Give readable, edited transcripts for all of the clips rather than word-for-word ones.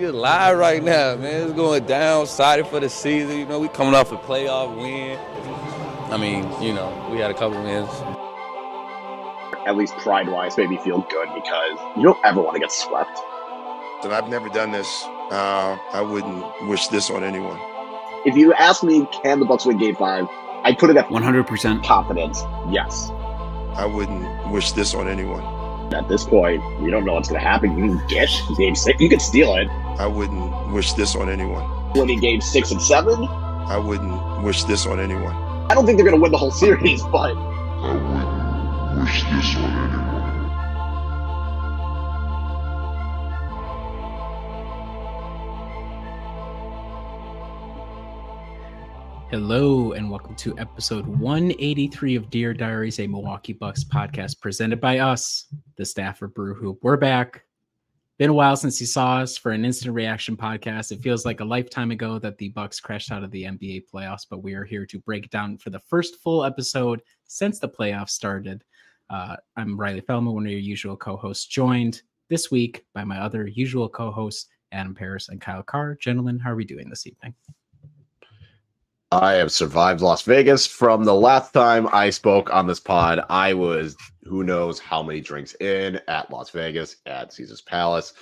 We alive right now, man. It's going down, excited for the season. You know, we coming off a playoff win. I mean, you know, we had a couple wins. At least pride-wise, made me feel good because you don't ever want to get swept. And I've never done this. I wouldn't wish this on anyone. If you ask me, can the Bucks win Game 5? I'd put it at 100% confidence. Yes. I wouldn't wish this on anyone. At this point, we don't know what's going to happen. You can get Game 6. You can steal it. I wouldn't wish this on anyone. Winning Game 6 and 7? I wouldn't wish this on anyone. I don't think they're going to win the whole series, but I wouldn't wish this on anyone. Hello and welcome to episode 183 of Deer Diaries, a Milwaukee Bucks podcast presented by us, the Stafford Brew Hoop. We're back. Been a while since you saw us for an instant reaction podcast. It feels like a lifetime ago that the Bucks crashed out of the NBA playoffs, but we are here to break it down for the first full episode since the playoffs started. I'm Riley Feldman, one of your usual co-hosts, joined this week by my other usual co-hosts, Adam Paris and Kyle Carr. Gentlemen, how are we doing this evening? I have survived Las Vegas. From the last time I spoke on this pod, I was who knows how many drinks in at Las Vegas at Caesar's Palace.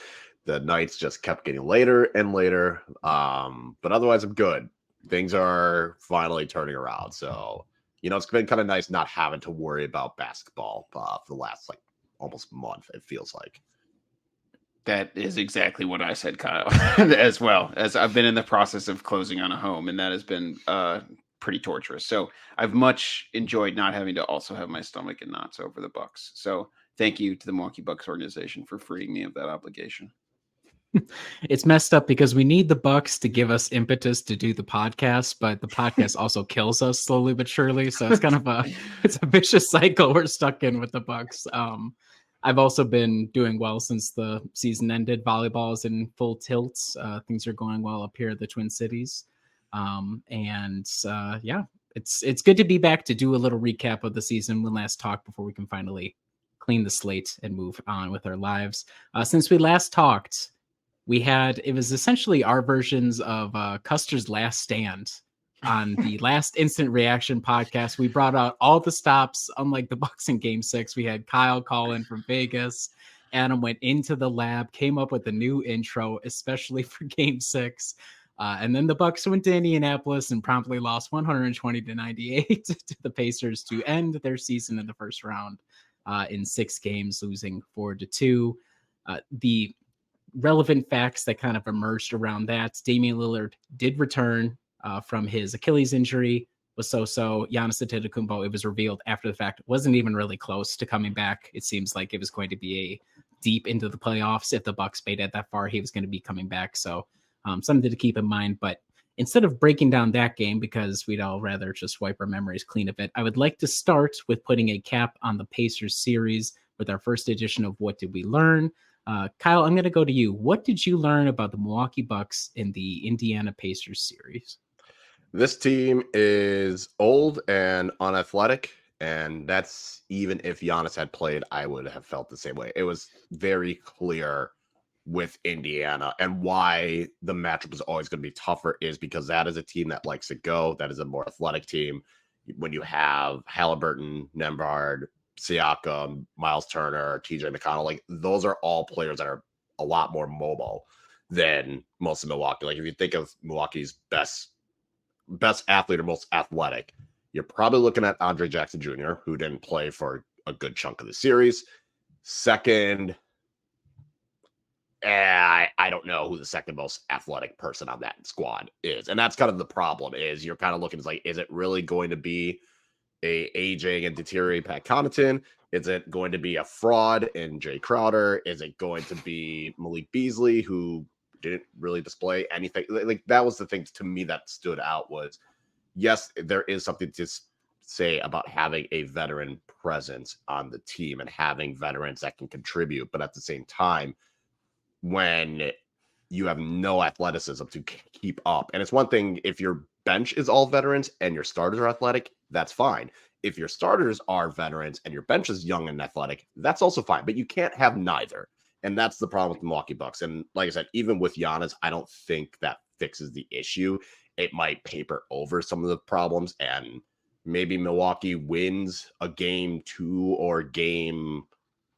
The nights just kept getting later and later. But otherwise, I'm good. Things are finally turning around. So, you know, it's been kind of nice not having to worry about basketball for the last almost month, it feels like. That is exactly what I said, Kyle, as well. As I've been in the process of closing on a home, and that has been pretty torturous. So I've much enjoyed not having to also have my stomach in knots over the Bucks. So thank you to the Milwaukee Bucks organization for freeing me of that obligation. It's messed up because we need the Bucks to give us impetus to do the podcast, but the podcast also kills us slowly but surely. So it's kind of it's a vicious cycle we're stuck in with the Bucks. I've also been doing well since the season ended. Volleyball is in full tilt. Things are going well up here at the Twin Cities. It's good to be back to do a little recap of the season, one last talk before we can finally clean the slate and move on with our lives. Since we last talked, it was essentially our versions of Custer's Last Stand. On the last instant reaction podcast, we brought out all the stops. Unlike the Bucks in Game 6, we had Kyle call in from Vegas. Adam went into the lab, came up with a new intro, especially for Game 6. And then the Bucks went to Indianapolis and promptly lost 120-98 to the Pacers to end their season in the first round in 6 games, losing 4-2. The relevant facts that kind of emerged around that: Damian Lillard did return from his Achilles injury, was so-so. Giannis Antetokounmpo, it was revealed after the fact, wasn't even really close to coming back. It seems like it was going to be a deep into the playoffs. If the Bucks made it that far, he was going to be coming back. So something to keep in mind. But instead of breaking down that game, because we'd all rather just wipe our memories clean of it, I would like to start with putting a cap on the Pacers series with our first edition of What Did We Learn? Kyle, I'm going to go to you. What did you learn about the Milwaukee Bucks in the Indiana Pacers series? This team is old and unathletic, and that's even if Giannis had played, I would have felt the same way. It was very clear with Indiana, and why the matchup is always going to be tougher is because that is a team that likes to go. That is a more athletic team. When you have Halliburton, Nembhard, Siakam, Miles Turner, TJ McConnell, like those are all players that are a lot more mobile than most of Milwaukee. Like if you think of Milwaukee's best athlete or most athletic, you're probably looking at Andre Jackson Jr., who didn't play for a good chunk of the series. Second, I don't know who the second most athletic person on that squad is. And that's kind of the problem, is you're kind of looking, is it really going to be a aging and deteriorating Pat Connaughton? Is it going to be a fraud in Jay Crowder? Is it going to be Malik Beasley, who didn't really display anything? Like that was the thing to me that stood out was, yes, there is something to say about having a veteran presence on the team and having veterans that can contribute. But at the same time, when you have no athleticism to keep up, and it's one thing if your bench is all veterans and your starters are athletic, that's fine. If your starters are veterans and your bench is young and athletic, that's also fine. But you can't have neither. And that's the problem with the Milwaukee Bucks. And like I said, even with Giannis, I don't think that fixes the issue. It might paper over some of the problems, and maybe Milwaukee wins a game 2 or game,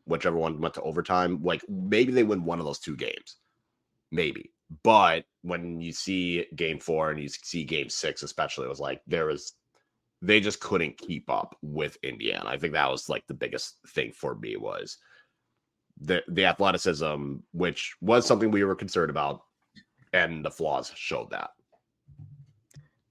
whichever one went to overtime. Like maybe they win one of those 2 games, maybe. But when you see game 4 and you see game 6, especially, it was like they just couldn't keep up with Indiana. I think that was like the biggest thing for me was the athleticism, which was something we were concerned about, and the flaws showed that.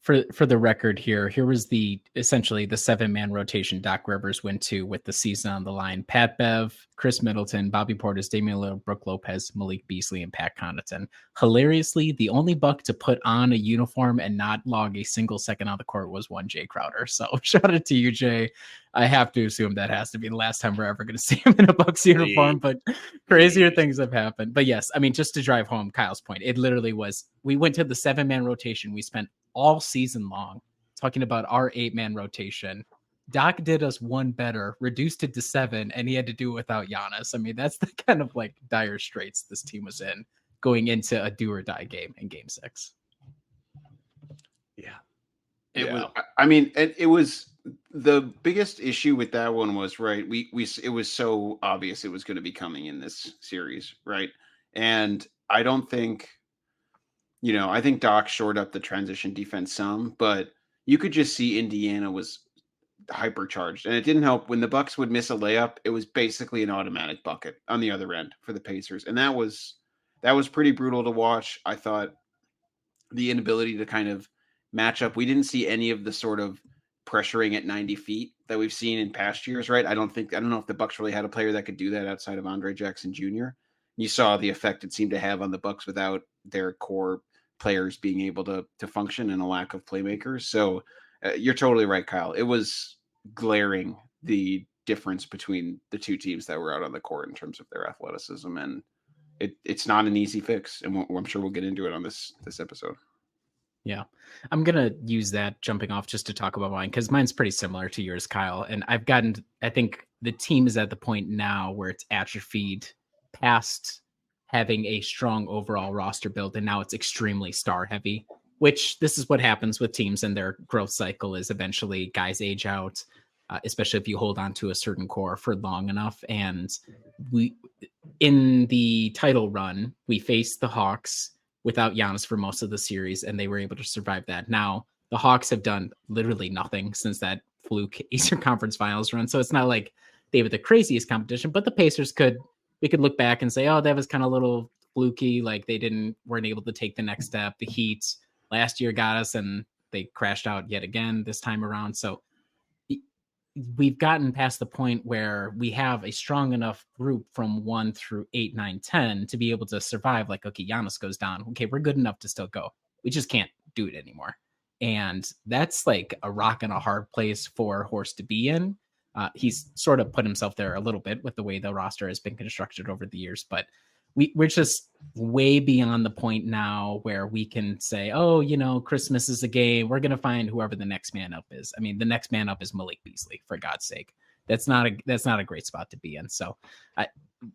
For the record here was essentially the 7-man rotation Doc Rivers went to with the season on the line. Pat Bev, Chris Middleton, Bobby Portis, Damian Lillard, Brook Lopez, Malik Beasley, and Pat Connaughton. Hilariously, the only Buck to put on a uniform and not log a single second on the court was one Jay Crowder. So shout out to you, Jay. I have to assume that has to be the last time we're ever going to see him in a Bucks uniform, but crazier things have happened. But yes, I mean, just to drive home Kyle's point, it literally was, we went to the 7-man rotation. We spent all season long talking about our 8-man rotation. Doc did us one better, reduced it to 7, and he had to do it without Giannis. I mean, that's the kind of like dire straits this team was in going into a do or die game in game 6. Yeah. It was, I mean, it was the biggest issue with that one was, right, it was so obvious it was going to be coming in this series, right? And I don't think, I think Doc shored up the transition defense some, but you could just see Indiana was hypercharged, and it didn't help when the Bucks would miss a layup. It was basically an automatic bucket on the other end for the Pacers, and that was pretty brutal to watch. I thought the inability to kind of match up. We didn't see any of the sort of pressuring at 90 feet that we've seen in past years, right? I don't know if the Bucks really had a player that could do that outside of Andre Jackson Jr. You saw the effect it seemed to have on the Bucks without their core players being able to function and a lack of playmakers. So you're totally right, Kyle. It was glaring, the difference between the two teams that were out on the court in terms of their athleticism, and it's not an easy fix, and I'm sure we'll get into it on this episode. Yeah, I'm going to use that jumping off just to talk about mine, because mine's pretty similar to yours, Kyle. And I think the team is at the point now where it's atrophied past having a strong overall roster build, and now it's extremely star heavy, which this is what happens with teams in their growth cycle is eventually guys age out, especially if you hold on to a certain core for long enough. And in the title run, we faced the Hawks without Giannis for most of the series, and they were able to survive that. Now, the Hawks have done literally nothing since that fluke Eastern Conference Finals run, so it's not like they have the craziest competition, but the Pacers we could look back and say, oh, that was kind of a little fluky, like they weren't able to take the next step. The Heat last year got us, and they crashed out yet again this time around. So we've gotten past the point where we have a strong enough group from 1 through 8, 9, 10 to be able to survive. Like, okay, Giannis goes down. Okay, we're good enough to still go. We just can't do it anymore. And that's like a rock and a hard place for Horst to be in. He's sort of put himself there a little bit with the way the roster has been constructed over the years, but we're just way beyond the point now where we can say, oh, Christmas is a game. We're going to find whoever the next man up is. I mean, the next man up is Malik Beasley, for God's sake. That's not a great spot to be in. So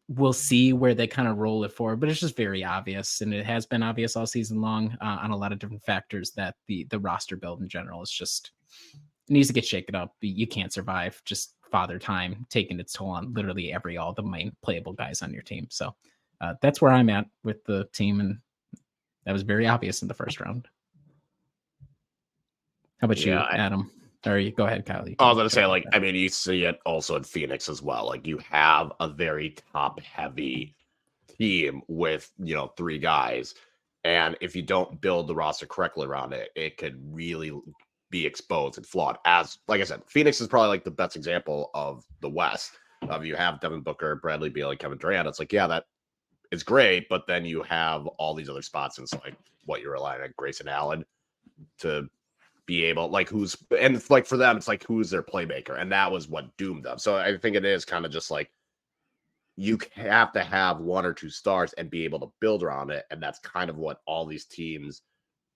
we'll see where they kind of roll it forward, but it's just very obvious. And it has been obvious all season long on a lot of different factors that the roster build in general is just needs to get shaken up. You can't survive just father time taking its toll on literally all the main playable guys on your team. So that's where I'm at with the team, and that was very obvious in the first round. How about you, Adam? Or you go ahead, Kyle. I was going to say, you see it also in Phoenix as well. Like, you have a very top-heavy team with 3 guys, and if you don't build the roster correctly around it, it could really be exposed and flawed. As like I said, Phoenix is probably like the best example of the West. You have Devin Booker, Bradley Beal, and Kevin Durant. It's like, yeah, that is great, but then you have all these other spots, and it's like what you're relying on Grayson Allen to be able, like, and it's like for them, it's like who's their playmaker, and that was what doomed them. So I think it is kind of just like you have to have 1 or 2 stars and be able to build around it, and that's kind of what all these teams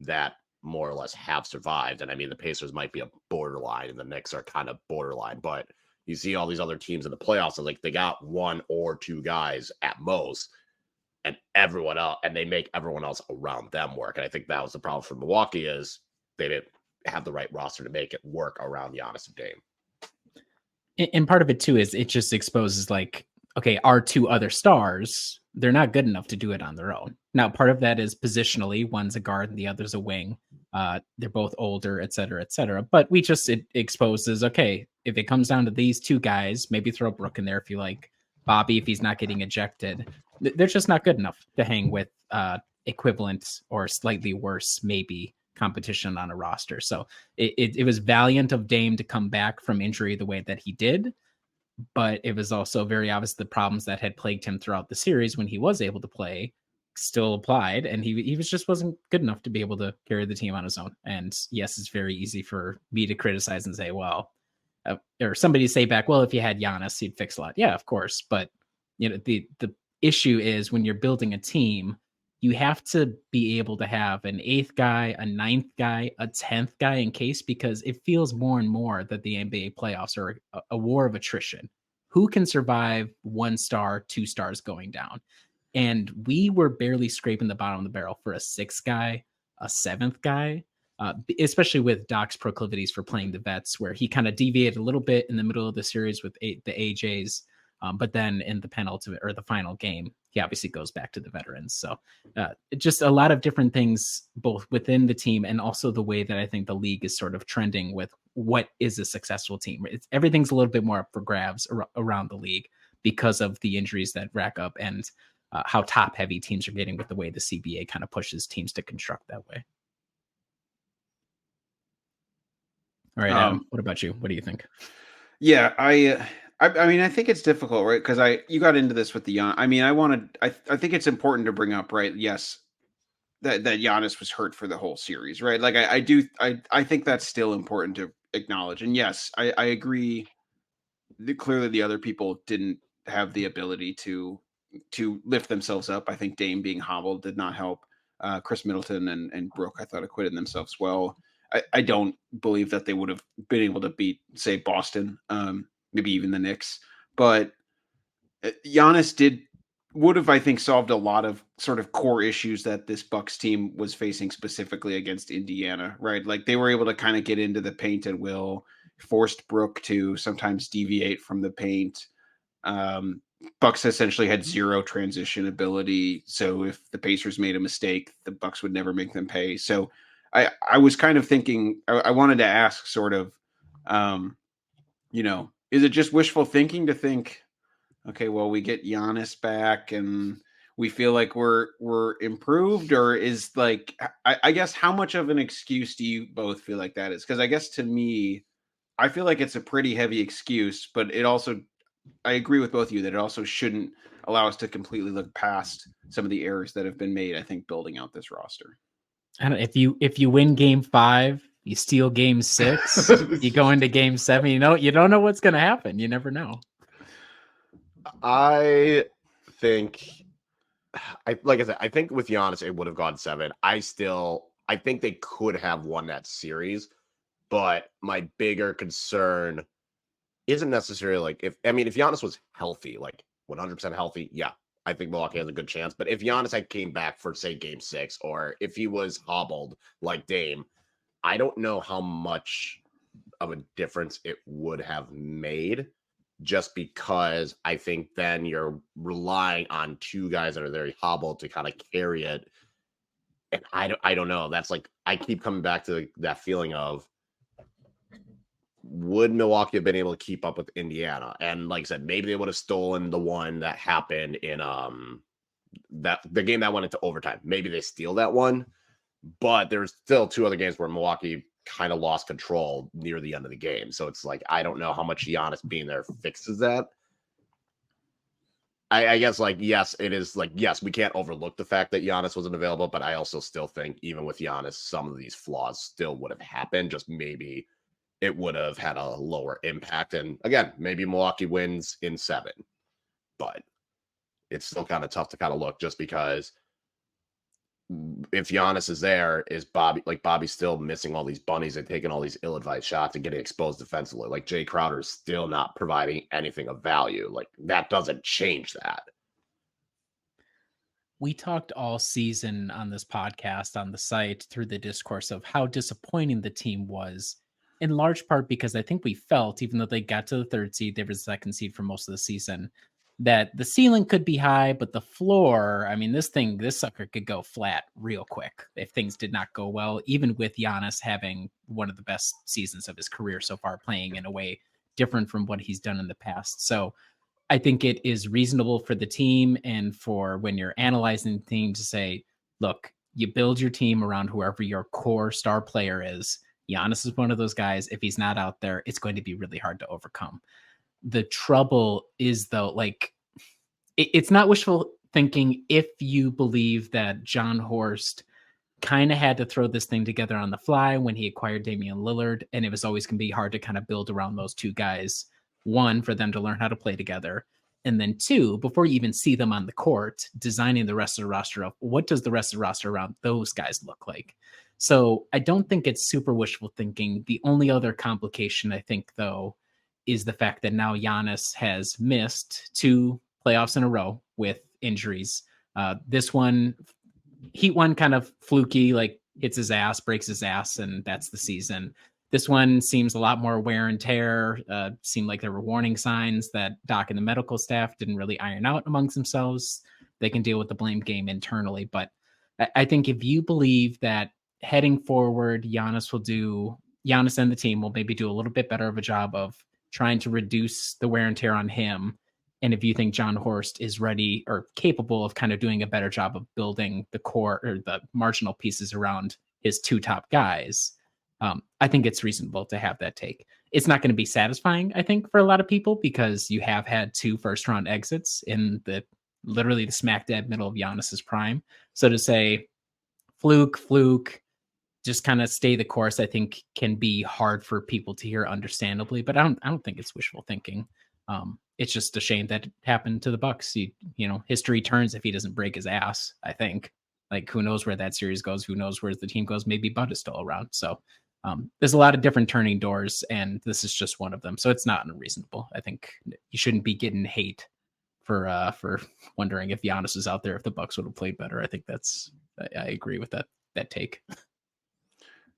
that more or less have survived. And I mean, the Pacers might be a borderline, and the Knicks are kind of borderline, but You see all these other teams in the playoffs, and like they got 1 or 2 guys at most, and everyone else, and they make everyone else around them work. And I think that was the problem for Milwaukee, is they didn't have the right roster to make it work around Giannis and Dame. And part of it too is it just exposes, like, okay, our 2 other stars, they're not good enough to do it on their own. Now, part of that is positionally, one's a guard and the other's a wing. They're both older, et cetera, et cetera. But it exposes, okay, if it comes down to these 2 guys, maybe throw Brooke in there if you like, Bobby, if he's not getting ejected, they're just not good enough to hang with equivalent or slightly worse, maybe, competition on a roster. So it was valiant of Dame to come back from injury the way that he did, but it was also very obvious the problems that had plagued him throughout the series when he was able to play still applied, and he wasn't good enough to be able to carry the team on his own. And yes, it's very easy for me to criticize and say, well, or somebody say back, well, if you had Giannis, he'd fix a lot. Yeah, of course. But the issue is when you're building a team, you have to be able to have an 8th guy, a 9th guy, a 10th guy in case, because it feels more and more that the NBA playoffs are a war of attrition. Who can survive 1 star, 2 stars going down? And we were barely scraping the bottom of the barrel for a 6th guy, a 7th guy, especially with Doc's proclivities for playing the vets, where he kind of deviated a little bit in the middle of the series with the AJs. But then in the penultimate or the final game, he obviously goes back to the veterans. So just a lot of different things, both within the team and also the way that I think the league is sort of trending with what is a successful team. Everything's a little bit more up for grabs around the league because of the injuries that rack up and how top heavy teams are getting with the way the CBA kind of pushes teams to construct that way. All right, Adam, what about you? What do you think? Yeah, I mean, I think it's difficult, right? Because you got into this with the Gian. I mean, I think it's important to bring up, right? Yes, that Giannis was hurt for the whole series, right? Like I think that's still important to acknowledge. And yes, I agree. Clearly, the other people didn't have the ability to lift themselves up. I think Dame being hobbled did not help. Chris Middleton and Brooke, I thought, acquitted themselves well. I don't believe that they would have been able to beat, say, Boston, maybe even the Knicks. But Giannis would have, I think, solved a lot of sort of core issues that this Bucks team was facing specifically against Indiana, right? Like they were able to kind of get into the paint at will, forced Brooke to sometimes deviate from the paint. Bucks essentially had 0 transition ability. So if the Pacers made a mistake, the Bucks would never make them pay. So I was kind of thinking, I wanted to ask sort of, is it just wishful thinking to think, okay, well, we get Giannis back and we feel like we're improved, or is like, I guess, how much of an excuse do you both feel like that is? Because I guess to me, I feel like it's a pretty heavy excuse, but it also, I agree with both of you that it also shouldn't allow us to completely look past some of the errors that have been made, I think, building out this roster. I don't know, if you win game 5, you steal game 6, you go into game 7, you don't know what's going to happen. You never know. I think I think with Giannis, it would have gone 7. I think they could have won that series, but my bigger concern isn't necessarily like if Giannis was healthy, like 100% healthy, yeah, I think Milwaukee has a good chance. But if Giannis had came back for, say, game 6, or if he was hobbled like Dame, I don't know how much of a difference it would have made, just because I think then you're relying on 2 guys that are very hobbled to kind of carry it. And I don't know. That's like, I keep coming back to that feeling of, would Milwaukee have been able to keep up with Indiana? And like I said, maybe they would have stolen the one that happened in the game that went into overtime. Maybe they steal that one, but there's still 2 other games where Milwaukee kind of lost control near the end of the game. So it's like, I don't know how much Giannis being there fixes that. I guess, like, yes, it is like, yes, we can't overlook the fact that Giannis wasn't available, but I also still think even with Giannis, some of these flaws still would have happened. Just maybe it would have had a lower impact. And again, maybe Milwaukee wins in 7, but it's still kind of tough to kind of look, just because if Giannis is there, is Bobby's still missing all these bunnies and taking all these ill-advised shots and getting exposed defensively. Like Jay Crowder is still not providing anything of value. Like that doesn't change that. We talked all season on this podcast, on the site, through the discourse of how disappointing the team was, in large part because I think we felt, even though they got to the third seed, they were the second seed for most of the season, that the ceiling could be high, but the floor, I mean, this sucker could go flat real quick if things did not go well, even with Giannis having one of the best seasons of his career so far, playing in a way different from what he's done in the past. So I think it is reasonable for the team and for when you're analyzing things to say, look, you build your team around whoever your core star player is. Giannis is one of those guys. If he's not out there, it's going to be really hard to overcome. The trouble is, though, like, it's not wishful thinking if you believe that John Horst kind of had to throw this thing together on the fly when he acquired Damian Lillard, and it was always going to be hard to kind of build around those two guys. One, for them to learn how to play together, and then two, before you even see them on the court, designing the rest of the roster of what does the rest of the roster around those guys look like. So I don't think it's super wishful thinking. The only other complication, I think, though, is the fact that now Giannis has missed 2 playoffs in a row with injuries. This one, Heat one, kind of fluky, like hits his ass, breaks his ass, and that's the season. This one seems a lot more wear and tear. Seemed like there were warning signs that Doc and the medical staff didn't really iron out amongst themselves. They can deal with the blame game internally. But I think if you believe that heading forward, Giannis and the team will maybe do a little bit better of a job of trying to reduce the wear and tear on him. And if you think John Horst is ready or capable of kind of doing a better job of building the core or the marginal pieces around his 2 top guys, I think it's reasonable to have that take. It's not going to be satisfying, I think, for a lot of people because you have had 2 first-round exits in literally the smack dab middle of Giannis's prime. So to say fluke, just kind of stay the course, I think can be hard for people to hear understandably, but I don't think it's wishful thinking. It's just a shame that it happened to the Bucks. History turns if he doesn't break his ass, I think. Like, who knows where that series goes? Who knows where the team goes? Maybe Bud is still around. So there's a lot of different turning doors, and this is just one of them. So it's not unreasonable. I think you shouldn't be getting hate for wondering if Giannis is out there, if the Bucks would have played better. I think I agree with that take.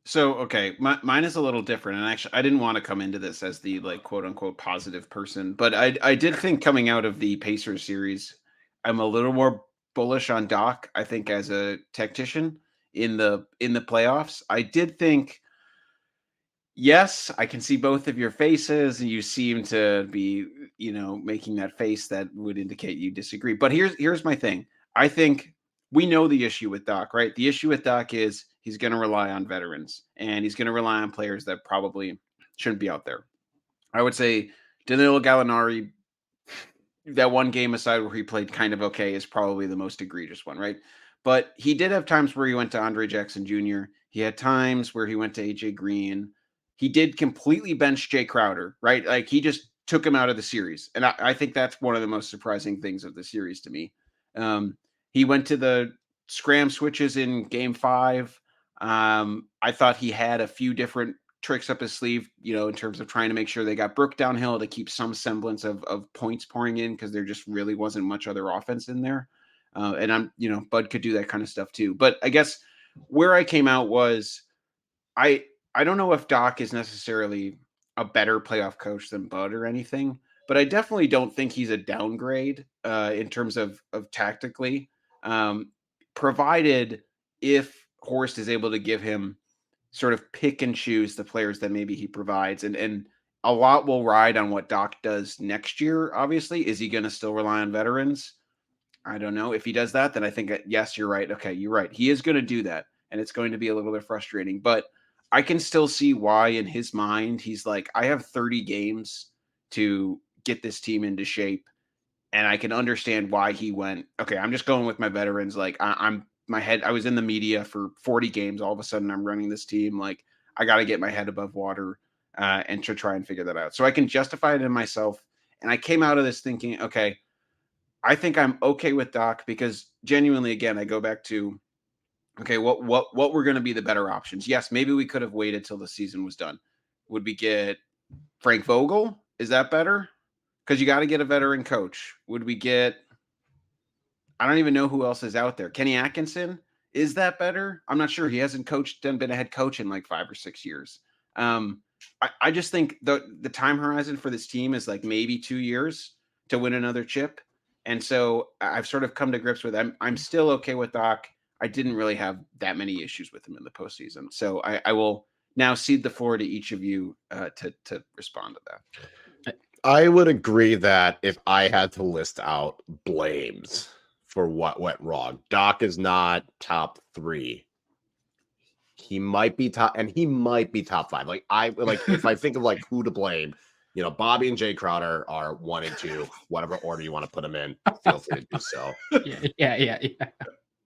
So, okay, mine is a little different. And actually, I didn't want to come into this as the quote unquote positive person, but I did think coming out of the Pacers series, I'm a little more bullish on Doc. I think as a tactician in the playoffs, I did think, yes, I can see both of your faces and you seem to be, making that face that would indicate you disagree. But here's my thing. I think we know the issue with Doc, right? The issue with Doc is he's going to rely on veterans and he's going to rely on players that probably shouldn't be out there. I would say Danilo Gallinari, that one game aside where he played kind of okay, is probably the most egregious one, right? But he did have times where he went to Andre Jackson Jr. He had times where he went to AJ Green. He did completely bench Jay Crowder, right? Like, he just took him out of the series. And I think that's one of the most surprising things of the series to me. He went to the scram switches in game 5. I thought he had a few different tricks up his sleeve, in terms of trying to make sure they got Brook downhill to keep some semblance of points pouring in, because there just really wasn't much other offense in there. And Bud could do that kind of stuff too. But I guess where I came out was I don't know if Doc is necessarily a better playoff coach than Bud or anything, but I definitely don't think he's a downgrade in terms of tactically, provided if Horst is able to give him sort of pick and choose the players that maybe he provides. And a lot will ride on what Doc does next year, obviously. Is he going to still rely on veterans? I don't know. If he does that, then I think, yes, you're right. Okay, you're right. He is going to do that, and it's going to be a little bit frustrating. But I can still see why in his mind he's like, I have 30 games to get this team into shape. And I can understand why he went, okay, I'm just going with my veterans. Like, I was in the media for 40 games. All of a sudden I'm running this team. Like, I got to get my head above water and to try and figure that out. So I can justify it in myself. And I came out of this thinking, okay, I think I'm okay with Doc, because genuinely, again, I go back to Okay, what were going to be the better options? Yes, maybe we could have waited till the season was done. Would we get Frank Vogel? Is that better? Because you got to get a veteran coach. Would we get? I don't even know who else is out there. Kenny Atkinson, is that better? I'm not sure. He hasn't been a head coach in like 5 or 6 years. I just think the time horizon for this team is like maybe 2 years to win another chip. And so I've sort of come to grips with them. I'm still okay with Doc. I didn't really have that many issues with him in the postseason. So I will now cede the floor to each of you to respond to that. I would agree that if I had to list out blames for what went wrong, Doc is not top 3. He might be top, and he might be top 5. Like if I think of like who to blame, Bobby and Jay Crowder are 1 and 2, whatever order you want to put them in. Feel free to do so. Yeah.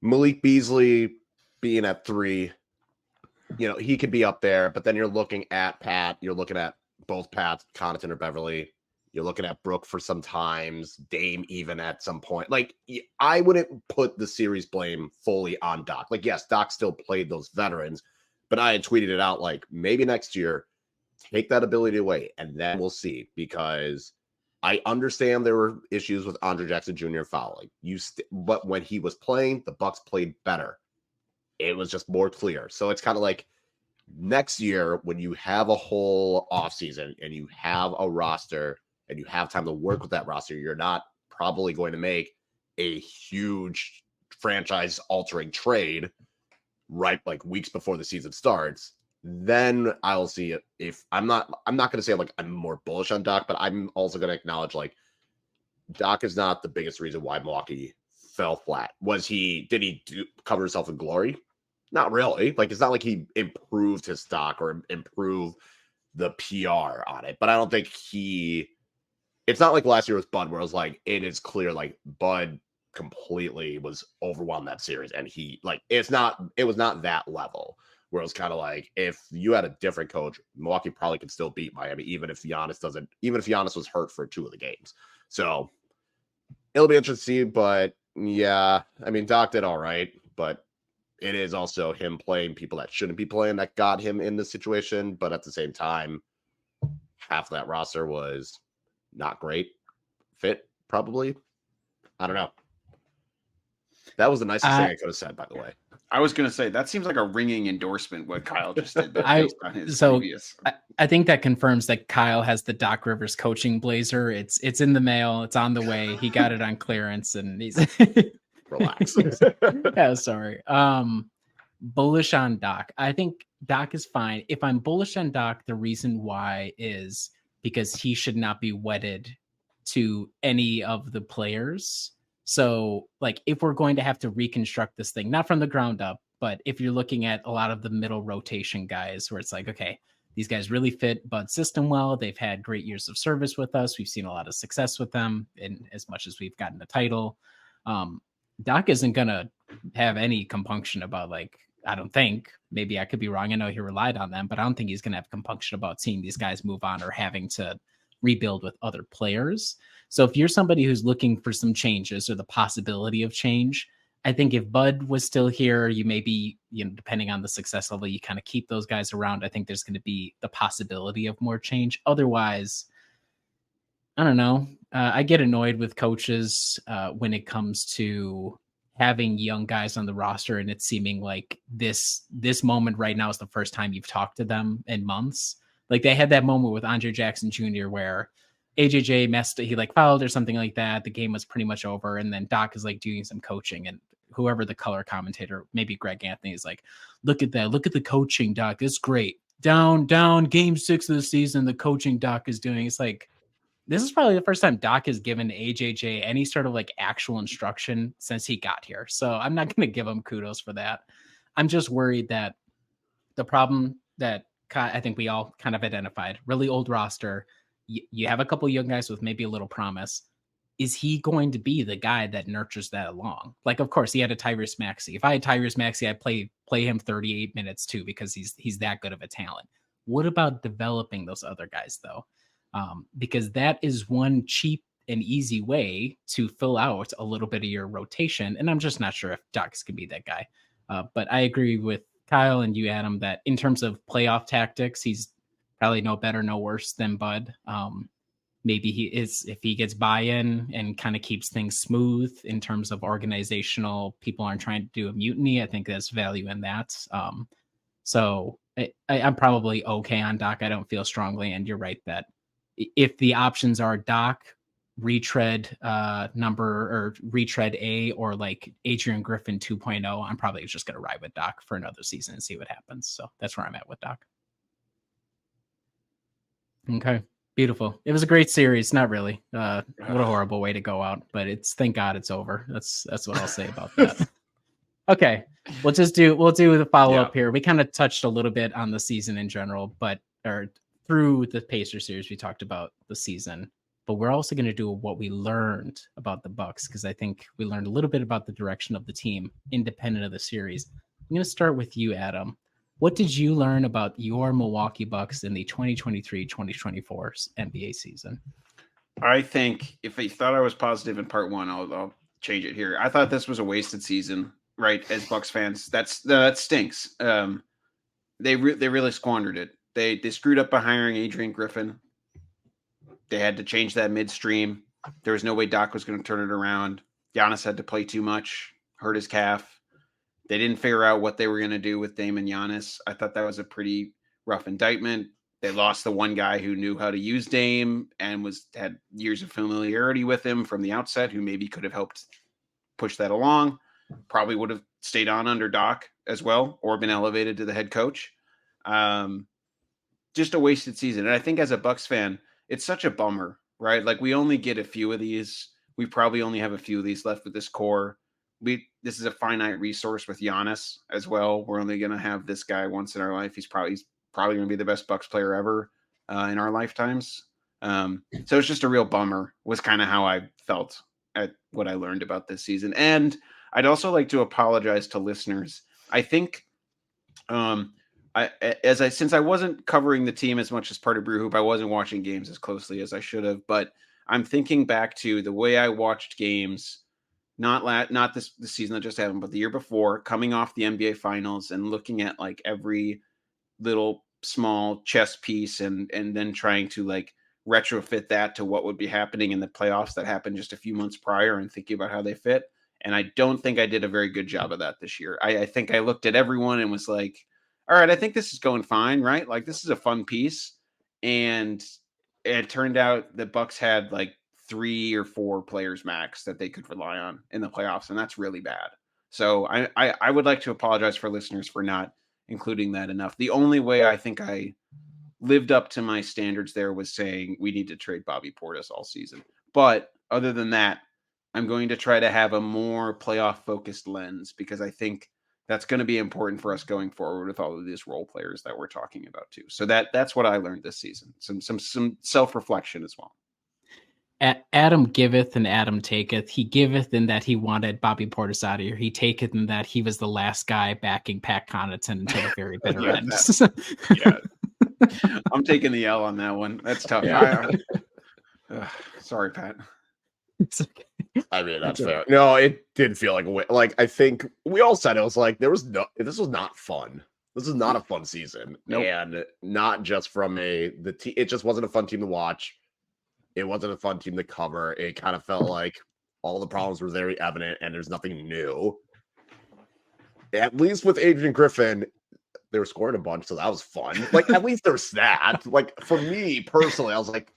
Malik Beasley being at 3, he could be up there, but then you're looking at Pat, you're looking at both Pats, Connaughton or Beverly. You're looking at Brooke for some times, Dame even at some point. Like, I wouldn't put the series blame fully on Doc. Like, yes, Doc still played those veterans, but I had tweeted it out like, maybe next year, take that ability away, and then we'll see. Because I understand there were issues with Andre Jackson Jr. fouling. But when he was playing, the Bucks played better. It was just more clear. So it's kind of like next year, when you have a whole offseason and you have a roster and you have time to work with that roster, you're not probably going to make a huge franchise altering trade right like weeks before the season starts. Then I'll see it. If I'm not going to say like I'm more bullish on Doc, but I'm also going to acknowledge like Doc is not the biggest reason why Milwaukee fell flat. Did he cover himself in glory? Not really. Like, it's not like he improved his stock or improved the PR on it, but I don't think it's not like last year with Bud, where it was like, it is clear, like, Bud completely was overwhelmed that series. And it was not that level where it was kind of like, if you had a different coach, Milwaukee probably could still beat Miami, even if Giannis was hurt for 2 of the games. So it'll be interesting to see, but yeah, I mean, Doc did all right, but it is also him playing people that shouldn't be playing that got him in this situation. But at the same time, half of that roster was not great fit, probably. I don't know. That was the nicest thing I could have said, by the way. I was going to say, that seems like a ringing endorsement what Kyle just did. I think that confirms that Kyle has the Doc Rivers coaching blazer. It's in the mail. It's on the way. He got it on clearance, and he's relax. Yeah, sorry. Bullish on Doc. I think Doc is fine. If I'm bullish on Doc, the reason why is because he should not be wedded to any of the players. So, like, if we're going to have to reconstruct this thing, not from the ground up, but if you're looking at a lot of the middle rotation guys where it's like, okay, these guys really fit Bud's system well. They've had great years of service with us. We've seen a lot of success with them in as much as we've gotten a title. Doc isn't going to have any compunction about, like, I don't think, maybe I could be wrong. I know he relied on them, but I don't think he's going to have compunction about seeing these guys move on or having to rebuild with other players. So if you're somebody who's looking for some changes or the possibility of change, I think if Bud was still here, you maybe, depending on the success level, you kind of keep those guys around. I think there's going to be the possibility of more change. Otherwise, I don't know. I get annoyed with coaches when it comes to having young guys on the roster, and it's seeming like this moment right now is the first time you've talked to them in months. Like, they had that moment with Andre Jackson Jr. where AJJ messed, he like fouled or something like that. The game was pretty much over. And then Doc is like doing some coaching, and whoever the color commentator, maybe Greg Anthony, is like, look at that. Look at the coaching, Doc. It's great. Down, game 6 of the season, the coaching Doc is doing. It's like, this is probably the first time Doc has given AJJ any sort of like actual instruction since he got here. So I'm not going to give him kudos for that. I'm just worried that the problem that I think we all kind of identified, really old roster, you have a couple young guys with maybe a little promise. Is he going to be the guy that nurtures that along? Like, of course, he had a Tyrese Maxey. If I had Tyrese Maxey, I'd play him 38 minutes too, because he's that good of a talent. What about developing those other guys, though? Because that is one cheap and easy way to fill out a little bit of your rotation. And I'm just not sure if Doc's can be that guy. But I agree with Kyle and you, Adam, that in terms of playoff tactics, he's probably no better, no worse than Bud. Maybe he is, if he gets buy-in and kind of keeps things smooth in terms of organizational, people aren't trying to do a mutiny. I think there's value in that. So I'm probably okay on Doc. I don't feel strongly, and you're right that if the options are Doc, retread retread A, or like Adrian Griffin 2.0, I'm probably just going to ride with Doc for another season and see what happens. So that's where I'm at with Doc. Okay. Beautiful. It was a great series. Not really. What a horrible way to go out, but thank God it's over. That's what I'll say about that. Okay. We'll do the follow-up here. We kind of touched a little bit on the season in general, or through the Pacer series, we talked about the season, but we're also going to do what we learned about the Bucks, because I think we learned a little bit about the direction of the team independent of the series. I'm going to start with you, Adam. What did you learn about your Milwaukee Bucks in the 2023-2024 NBA season? I think if you thought I was positive in part one, I'll change it here. I thought this was a wasted season, right? As Bucks fans, that stinks. They really squandered it. They screwed up by hiring Adrian Griffin. They had to change that midstream. There was no way Doc was going to turn it around. Giannis had to play too much, hurt his calf. They didn't figure out what they were going to do with Dame and Giannis. I thought that was a pretty rough indictment. They lost the one guy who knew how to use Dame and had years of familiarity with him from the outset, who maybe could have helped push that along. Probably would have stayed on under Doc as well, or been elevated to the head coach. Just a wasted season. And I think as a Bucks fan, it's such a bummer, right? Like, we only get a few of these. We probably only have a few of these left with this core. This is a finite resource with Giannis as well. We're only going to have this guy once in our life. He's probably going to be the best Bucks player ever in our lifetimes. So it's just a real bummer, was kind of how I felt at what I learned about this season. And I'd also like to apologize to listeners. I think since I wasn't covering the team as much as part of Brew Hoop, I wasn't watching games as closely as I should have. But I'm thinking back to the way I watched games. Not this season that just happened, but the year before, coming off the NBA Finals and looking at like every little small chess piece and then trying to like retrofit that to what would be happening in the playoffs that happened just a few months prior and thinking about how they fit. And I don't think I did a very good job of that this year. I think I looked at everyone and was like, all right, I think this is going fine, right? Like, this is a fun piece. And it turned out the Bucks had like 3 or 4 players max that they could rely on in the playoffs, and that's really bad. So I would like to apologize for listeners for not including that enough. The only way I think I lived up to my standards there was saying we need to trade Bobby Portis all season. But other than that, I'm going to try to have a more playoff focused lens, because I think that's going to be important for us going forward with all of these role players that we're talking about too. So that's what I learned this season. Some self-reflection as well. Adam giveth and Adam taketh. He giveth in that he wanted Bobby Portis out of here. He taketh in that he was the last guy backing Pat Connaughton until the very bitter end. Yeah. I'm taking the L on that one. That's tough. Yeah. Sorry, Pat. It's okay. I mean, that's fair. No, it did feel like a way. Like, I think we all said it was like this was not fun. This is not a fun season. Nope. And not just from it just wasn't a fun team to watch. It wasn't a fun team to cover. It kind of felt like all the problems were very evident and there's nothing new. At least with Adrian Griffin, they were scoring a bunch, so that was fun. Like, at least there's that. Like, for me personally, I was like,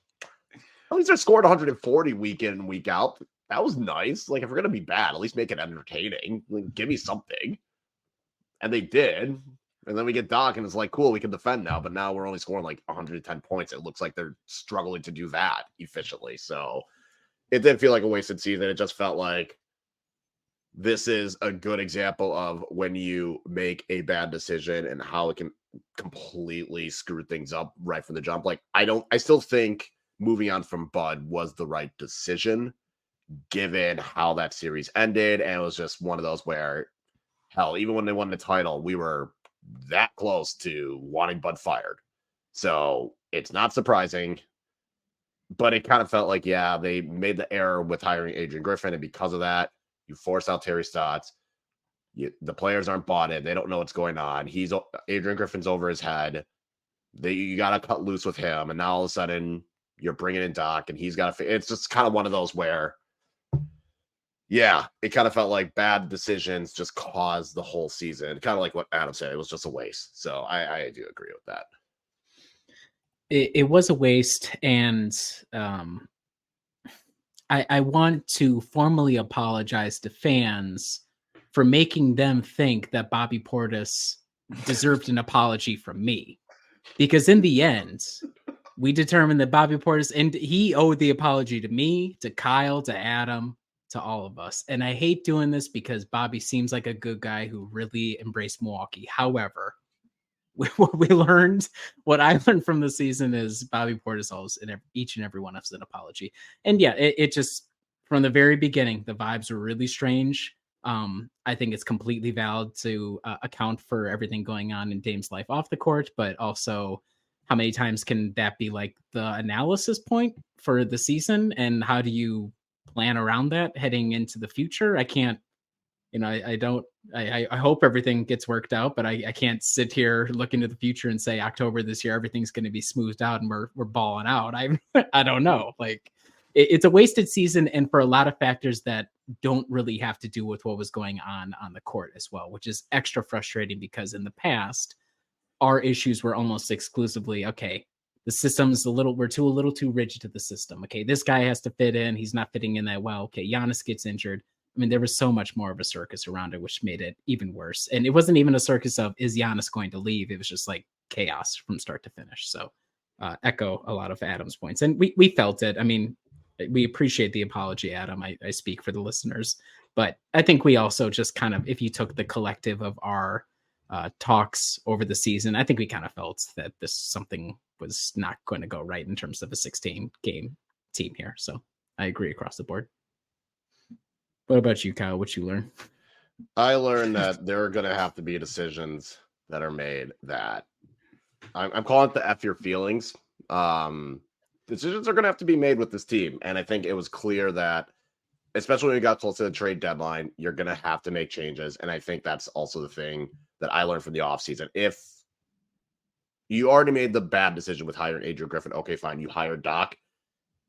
at least they're scoring 140 week in and week out. That was nice. Like, if we're going to be bad, at least make it entertaining. Like, give me something. And they did. And then we get Doc, and it's like, cool, we can defend now. But now we're only scoring like 110 points. It looks like they're struggling to do that efficiently. So it did feel like a wasted season. It just felt like this is a good example of when you make a bad decision and how it can completely screw things up right from the jump. Like, I still think moving on from Bud was the right decision, given how that series ended. And it was just one of those where, hell, even when they won the title, we were that close to wanting Bud fired. So it's not surprising, but it kind of felt like, yeah, they made the error with hiring Adrian Griffin. And because of that, you force out Terry Stotts. The players aren't bought in. They don't know what's going on. Adrian Griffin's over his head. You got to cut loose with him. And now all of a sudden you're bringing in Doc and he's got to, it's just kind of one of those where, yeah, it kind of felt like bad decisions just caused the whole season. Kind of like what Adam said. It was just a waste. So I do agree with that. It was a waste. And I want to formally apologize to fans for making them think that Bobby Portis deserved an apology from me. Because in the end, we determined that Bobby Portis, and he owed the apology to me, to Kyle, to Adam, to all of us. And I hate doing this because Bobby seems like a good guy who really embraced Milwaukee. However, what I learned from the season is Bobby Portis owes in each and every one of us an apology. And yeah, it just, from the very beginning, the vibes were really strange. I think it's completely valid to account for everything going on in Dame's life off the court, but also how many times can that be like the analysis point for the season? And how do you plan around that heading into the future? I can't, I hope everything gets worked out, but I can't sit here look into the future and say October this year, everything's going to be smoothed out and we're balling out. I don't know. Like it's a wasted season. And for a lot of factors that don't really have to do with what was going on the court as well, which is extra frustrating because in the past, our issues were almost exclusively, okay, the system's a little too rigid to the system. Okay, this guy has to fit in. He's not fitting in that well. Okay, Giannis gets injured. I mean, there was so much more of a circus around it, which made it even worse. And it wasn't even a circus of, is Giannis going to leave? It was just like chaos from start to finish. So echo a lot of Adam's points. And we felt it. I mean, we appreciate the apology, Adam. I speak for the listeners. But I think we also just kind of, if you took the collective of our talks over the season, I think we kind of felt that something was not going to go right in terms of a 16-game team here. So I agree across the board. What about you, Kyle? What you learn? I learned that there are going to have to be decisions that are made that I'm calling it the F your feelings. Decisions are going to have to be made with this team. And I think it was clear that, especially when we got close to the trade deadline, you're going to have to make changes. And I think that's also the thing that I learned from the offseason. If you already made the bad decision with hiring Adrian Griffin, okay, fine, you hired Doc.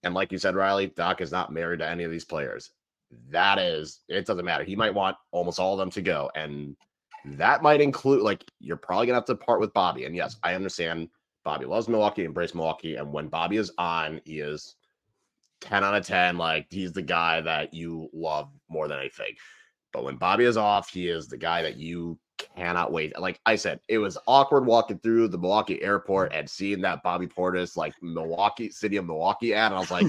And like you said, Riley, Doc is not married to any of these players. It doesn't matter. He might want almost all of them to go. And that might include, like, you're probably going to have to part with Bobby. And yes, I understand Bobby loves Milwaukee, embrace Milwaukee. And when Bobby is on, he is 10 out of 10. Like, he's the guy that you love more than anything. But when Bobby is off, he is the guy that you cannot wait. Like I said, it was awkward walking through the Milwaukee airport and seeing that Bobby Portis, like, City of Milwaukee ad. And I was like,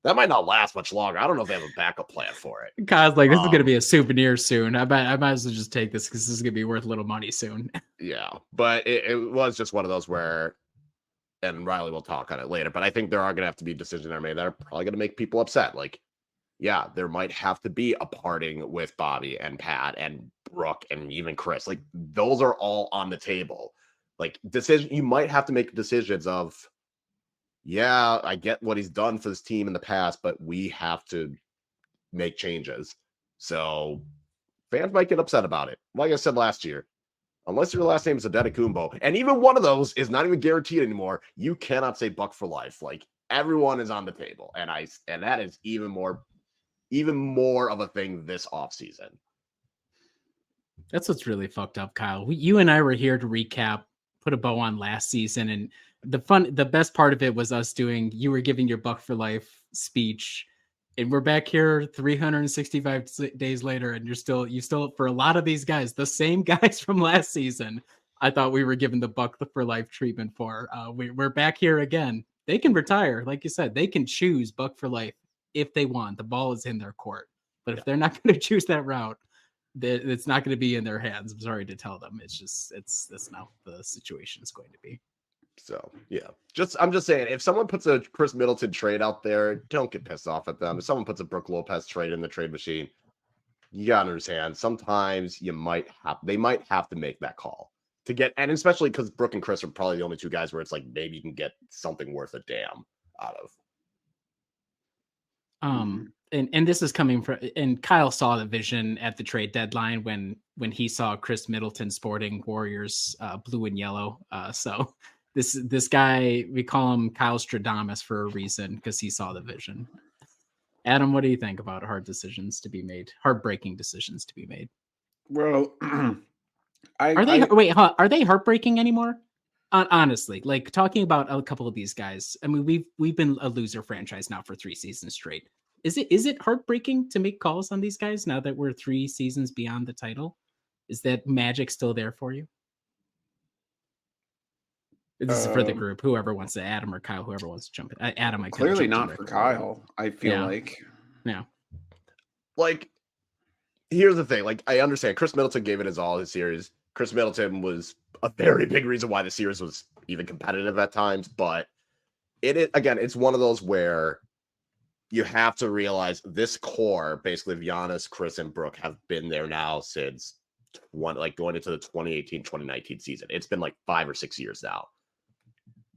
that might not last much longer. I don't know if they have a backup plan for it. Kyle's like, this is going to be a souvenir soon. I might as well just take this because this is going to be worth a little money soon. Yeah, but it was just one of those where, and Riley will talk on it later, but I think there are going to have to be decisions that are made that are probably going to make people upset. Like, yeah, there might have to be a parting with Bobby and Pat and Brooke and even Chris. Like, those are all on the table. Like, you might have to make decisions of, yeah, I get what he's done for this team in the past, but we have to make changes. So fans might get upset about it. Like I said last year, unless your last name is Adetokounmpo, and even one of those is not even guaranteed anymore, you cannot say Buck for life. Like, everyone is on the table, and that is even more of a thing this offseason. That's what's really fucked up, Kyle. You and I were here to recap, put a bow on last season, and the best part of it was us you were giving your Buck for life speech, and we're back here 365 days later, and you still, for a lot of these guys, the same guys from last season, I thought we were given the Buck for life treatment for. We're back here again. They can retire, like you said, they can choose Buck for life if they want. The ball is in their court, but if they're not going to choose that route, it's not going to be in their hands. I'm sorry to tell them. That's not the situation is going to be. So, yeah, I'm just saying, if someone puts a Chris Middleton trade out there, don't get pissed off at them. If someone puts a Brook Lopez trade in the trade machine, you gotta understand, sometimes they might have to make that call to get, and especially because Brook and Chris are probably the only two guys where it's like, maybe you can get something worth a damn out of. and this is coming from, and Kyle saw the vision at the trade deadline when he saw Chris Middleton sporting Warriors blue and yellow. So this guy, we call him Kyle Stradamus for a reason, because he saw the vision. Adam, what do you think about heartbreaking decisions to be made? Well, Are they heartbreaking anymore? Honestly, like, talking about a couple of these guys. I mean, we've been a loser franchise now for 3 seasons straight. Is it heartbreaking to make calls on these guys now that we're 3 seasons beyond the title? Is that magic still there for you? This is for the group. Whoever wants to, Adam or Kyle, whoever wants to jump in. Adam, I clearly not for Kyle. I feel like. Yeah. Like, here's the thing. Like, I understand Chris Middleton gave it his all his series. Chris Middleton was a very big reason why the series was even competitive at times. But it's one of those where you have to realize this core, basically, of Giannis, Chris, and Brooke, have been there now since going into the 2018-2019 season. It's been like 5 or 6 years now.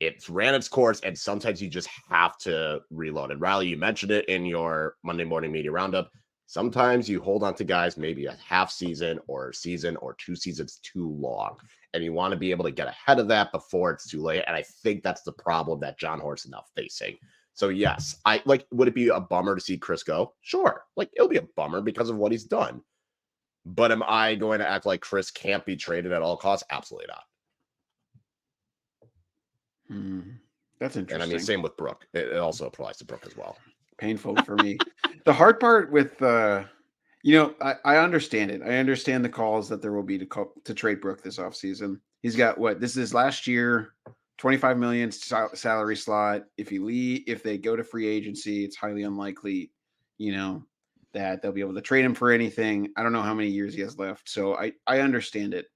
It's ran its course, and sometimes you just have to reload. And Riley, you mentioned it in your Monday morning media roundup. Sometimes you hold on to guys maybe a half season or 2 seasons too long, and you want to be able to get ahead of that before it's too late. And I think that's the problem that John Horst is now facing. So yes, would it be a bummer to see Chris go? Sure. Like, it'll be a bummer because of what he's done. But am I going to act like Chris can't be traded at all costs? Absolutely not. That's interesting. And I mean, same with Brooke. It also applies to Brooke as well. Painful for me. The hard part with, I understand it. I understand the calls that there will be to trade Brooke this offseason. He's got this is last year, $25 million salary slot. If they go to free agency, it's highly unlikely, that they'll be able to trade him for anything. I don't know how many years he has left. So I understand it.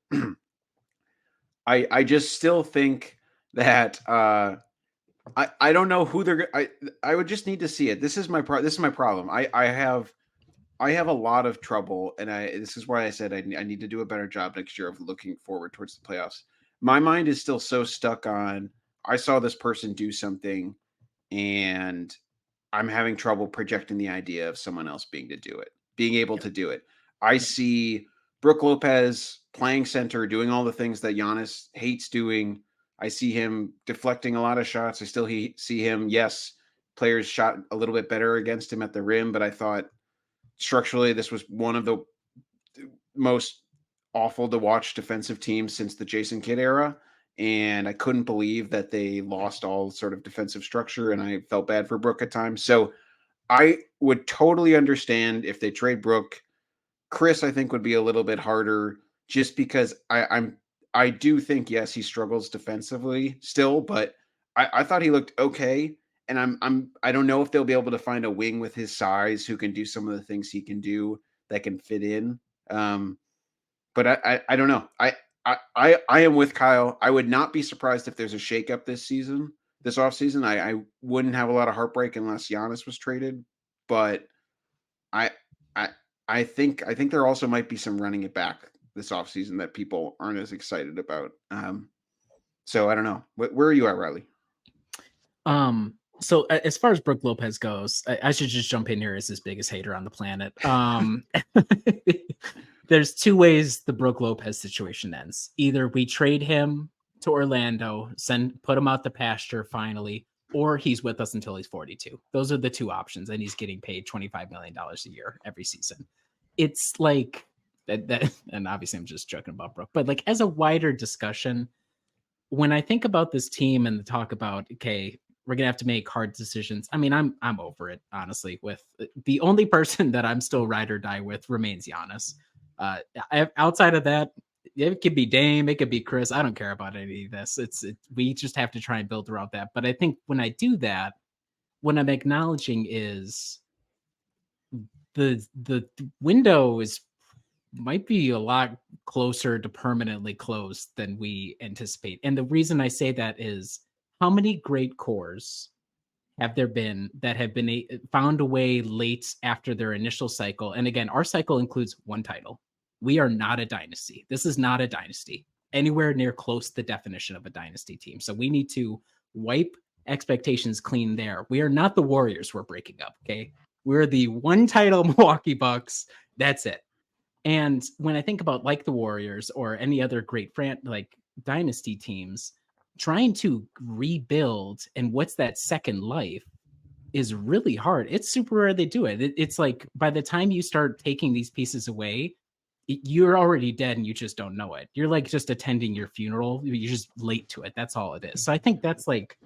I just still think that I don't know who I would just need to see it. This is my problem. I have a lot of trouble, and this is why I said I need to do a better job next year of looking forward towards the playoffs. My mind is still so stuck on, I saw this person do something, and I'm having trouble projecting the idea of someone else being able to do it. I see Brook Lopez playing center, doing all the things that Giannis hates doing. I see him deflecting a lot of shots. I still see him, yes, players shot a little bit better against him at the rim, but I thought structurally this was one of the most awful to watch defensive teams since the Jason Kidd era. And I couldn't believe that they lost all sort of defensive structure, and I felt bad for Brook at times. So I would totally understand if they trade Brook. Chris, I think, would be a little bit harder, just because I do think, yes, he struggles defensively still, but I thought he looked okay. And I don't know if they'll be able to find a wing with his size who can do some of the things he can do that can fit in. But I don't know. I am with Kyle. I would not be surprised if there's a shakeup this offseason. I wouldn't have a lot of heartbreak unless Giannis was traded, but I think there also might be some running it back this offseason that people aren't as excited about. So I don't know. Where are you at, Riley? So as far as Brook Lopez goes, I should just jump in here as his biggest hater on the planet. There's 2 ways the Brook Lopez situation ends. Either we trade him to Orlando, put him out the pasture finally, or he's with us until he's 42. Those are the 2 options, and he's getting paid $25 million a year every season. It's like that, and obviously I'm just joking about Brook, but like, as a wider discussion, when I think about this team and the talk about, okay, we're gonna have to make hard decisions. I mean, I'm over it, honestly. With the only person that I'm still ride or die with remains Giannis. Outside of that, it could be Dame, it could be Chris. I don't care about any of this. We just have to try and build around that. But I think when I do that, what I'm acknowledging is the window might be a lot closer to permanently closed than we anticipate. And the reason I say that is, how many great cores have there been that have been found a way late after their initial cycle? And again, our cycle includes 1 title. We are not a dynasty. This is not a dynasty anywhere near close to the definition of a dynasty team. So we need to wipe expectations clean there. We are not the Warriors we're breaking up, okay? We're the one title Milwaukee Bucks. That's it. And when I think about like the Warriors or any other great like dynasty teams, trying to rebuild and what's that second life is really hard. It's super rare they do it. It's like by the time you start taking these pieces away, you're already dead and you just don't know it. You're like just attending your funeral. You're just late to it. That's all it is. So I think that's like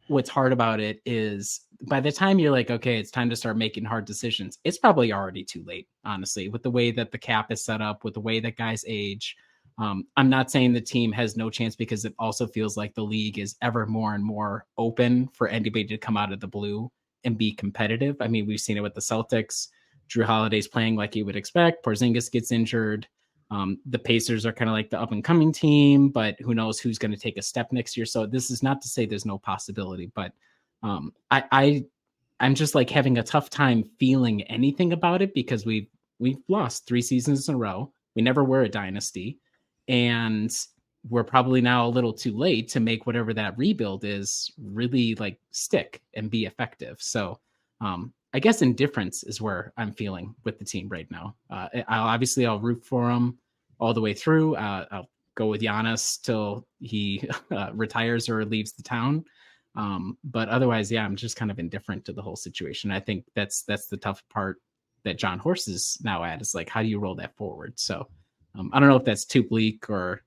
what's hard about it is by the time you're like, okay, it's time to start making hard decisions, it's probably already too late, honestly, with the way that the cap is set up, with the way that guys age. I'm not saying the team has no chance because it also feels like the league is ever more and more open for anybody to come out of the blue and be competitive. I mean, we've seen it with the Celtics. Drew Holiday's playing like you would expect. Porzingis gets injured. The Pacers are kind of like the up and coming team, but who knows who's going to take a step next year. So this is not to say there's no possibility, but I'm just like having a tough time feeling anything about it because we've lost 3 seasons in a row. We never were a dynasty, and we're probably now a little too late to make whatever that rebuild is really like stick and be effective. So I guess indifference is where I'm feeling with the team right now. I'll root for him all the way through. I'll go with Giannis till he retires or leaves the town. But otherwise, yeah, I'm just kind of indifferent to the whole situation. I think that's the tough part that John Horst is now at is like, how do you roll that forward? So I don't know if that's too bleak or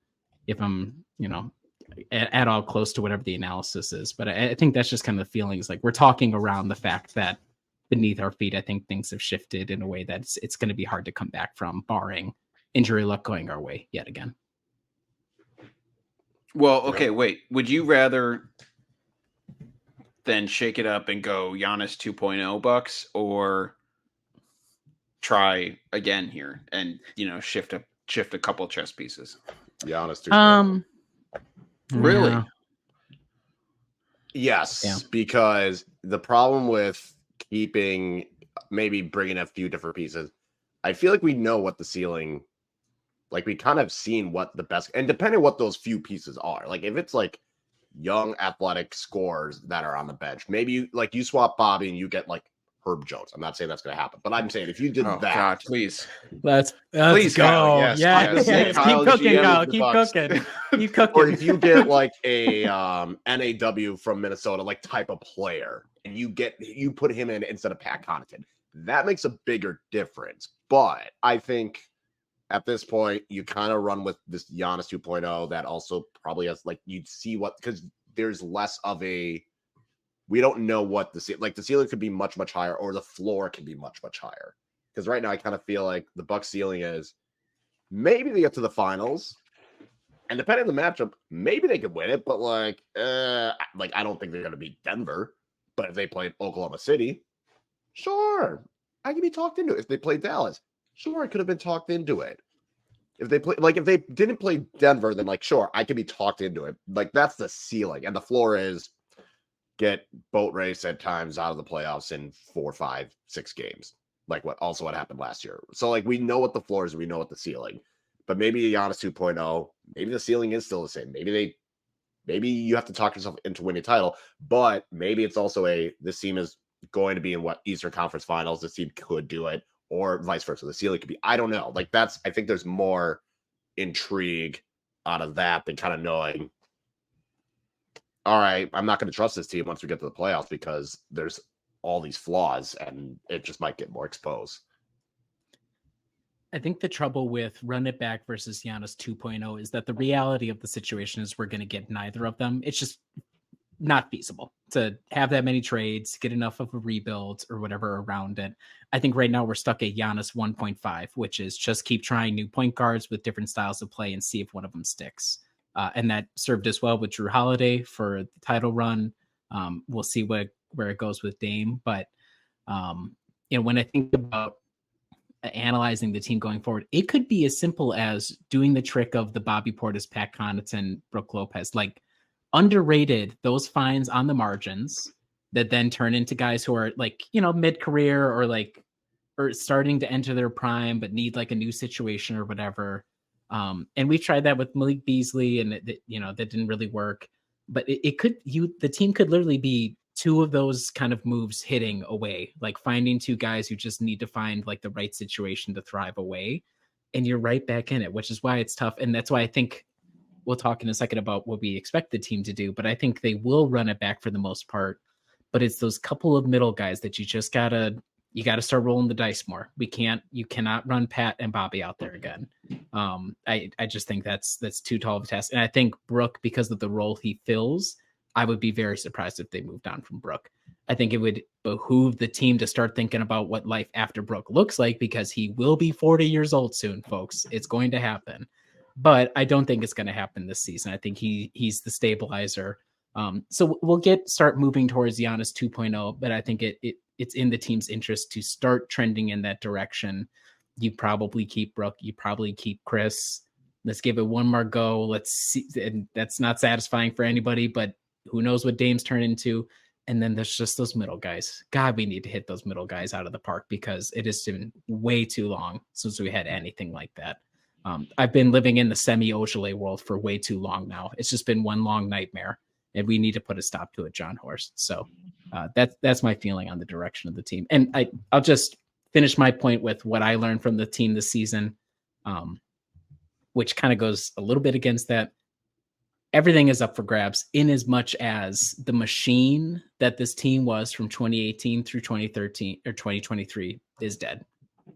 if I'm, at all close to whatever the analysis is. But I think that's just kind of the feelings. Like we're talking around the fact that beneath our feet, I think things have shifted in a way that it's going to be hard to come back from, barring injury luck going our way yet again. Well, okay, wait. Would you rather then shake it up and go Giannis 2.0 Bucks, or try again here and shift a couple chess pieces? Giannis 2.0. Really? Yeah. Yes, Yeah. Because the problem with maybe bringing a few different pieces, I feel like we know what the ceiling, like we kind of seen what the best, and depending on what those few pieces are, like if it's like young athletic scorers that are on the bench, maybe you swap Bobby and you get like Herb Jones. I'm not saying that's going to happen, but I'm saying if you did that, God, please, let's please, go. Kyle, yes. Keep cooking, Kyle. Keep cooking. Keep cooking. Or if you get like a NAW from Minnesota, like type of player, and you put him in instead of Pat Connaughton, that makes a bigger difference. But I think at this point, you kind of run with this Giannis 2.0 that also probably has you'd see because there's less of a, we don't know what the ceiling could be much, much higher, or the floor can be much, much higher. Because right now I kind of feel like the Bucks ceiling is maybe they get to the finals, and depending on the matchup, maybe they could win it, but I don't think they're going to beat Denver. But if they played Oklahoma City, sure, I can be talked into it. If they played Dallas, sure, I could have been talked into it. If they play, if they didn't play Denver, then sure, I could be talked into it. That's the ceiling, and the floor is get boat race at times out of the playoffs in 4, 5, 6 games, what happened last year. So we know what the floor is, we know what the ceiling. But maybe Giannis 2.0, maybe the ceiling is still the same. Maybe you have to talk yourself into winning a title, but maybe it's also this team is going to be in Eastern Conference Finals. This team could do it, or vice versa. The ceiling could be, I don't know. I think there's more intrigue out of that than kind of knowing, all right, I'm not going to trust this team once we get to the playoffs because there's all these flaws and it just might get more exposed. I think the trouble with Run It Back versus Giannis 2.0 is that the reality of the situation is we're going to get neither of them. It's just not feasible to have that many trades, get enough of a rebuild or whatever around it. I think right now we're stuck at Giannis 1.5, which is just keep trying new point guards with different styles of play and see if one of them sticks. And that served us well with Drew Holiday for the title run. We'll see where it goes with Dame. But when I think about analyzing the team going forward, it could be as simple as doing the trick of the Bobby Portis, Pat Connaughton, Brook Lopez, underrated those finds on the margins that then turn into guys who are mid-career or starting to enter their prime, but need a new situation or whatever. And we've tried that with Malik Beasley and that didn't really work, but the team could literally be two of those kind of moves hitting away, like finding two guys who just need to find like the right situation to thrive away. And you're right back in it, which is why it's tough. And that's why I think we'll talk in a second about what we expect the team to do, but I think they will run it back for the most part. But it's those couple of middle guys that you gotta start rolling the dice more. You cannot run Pat and Bobby out there again. I just think that's too tall of a task. And I think Brooke, because of the role he fills, I would be very surprised if they moved on from Brooke. I think it would behoove the team to start thinking about what life after Brooke looks like, because he will be 40 years old soon, folks. It's going to happen. But I don't think it's going to happen this season. I think he's the stabilizer. So we'll start moving towards Giannis 2.0, but I think it's in the team's interest to start trending in that direction. You probably keep Brooke. You probably keep Chris. Let's give it one more go. Let's see. And that's not satisfying for anybody, but who knows what Dame's turn into. And then there's just those middle guys. God, we need to hit those middle guys out of the park, because it has been way too long since we had anything like that. I've been living in the semi-Ojale world for way too long now. It's just been one long nightmare, and we need to put a stop to it, John Horst. So that's my feeling on the direction of the team. And I'll just finish my point with what I learned from the team this season, which kind of goes a little bit against that. Everything is up for grabs, in as much as the machine that this team was from 2018 through 2013 or 2023 is dead.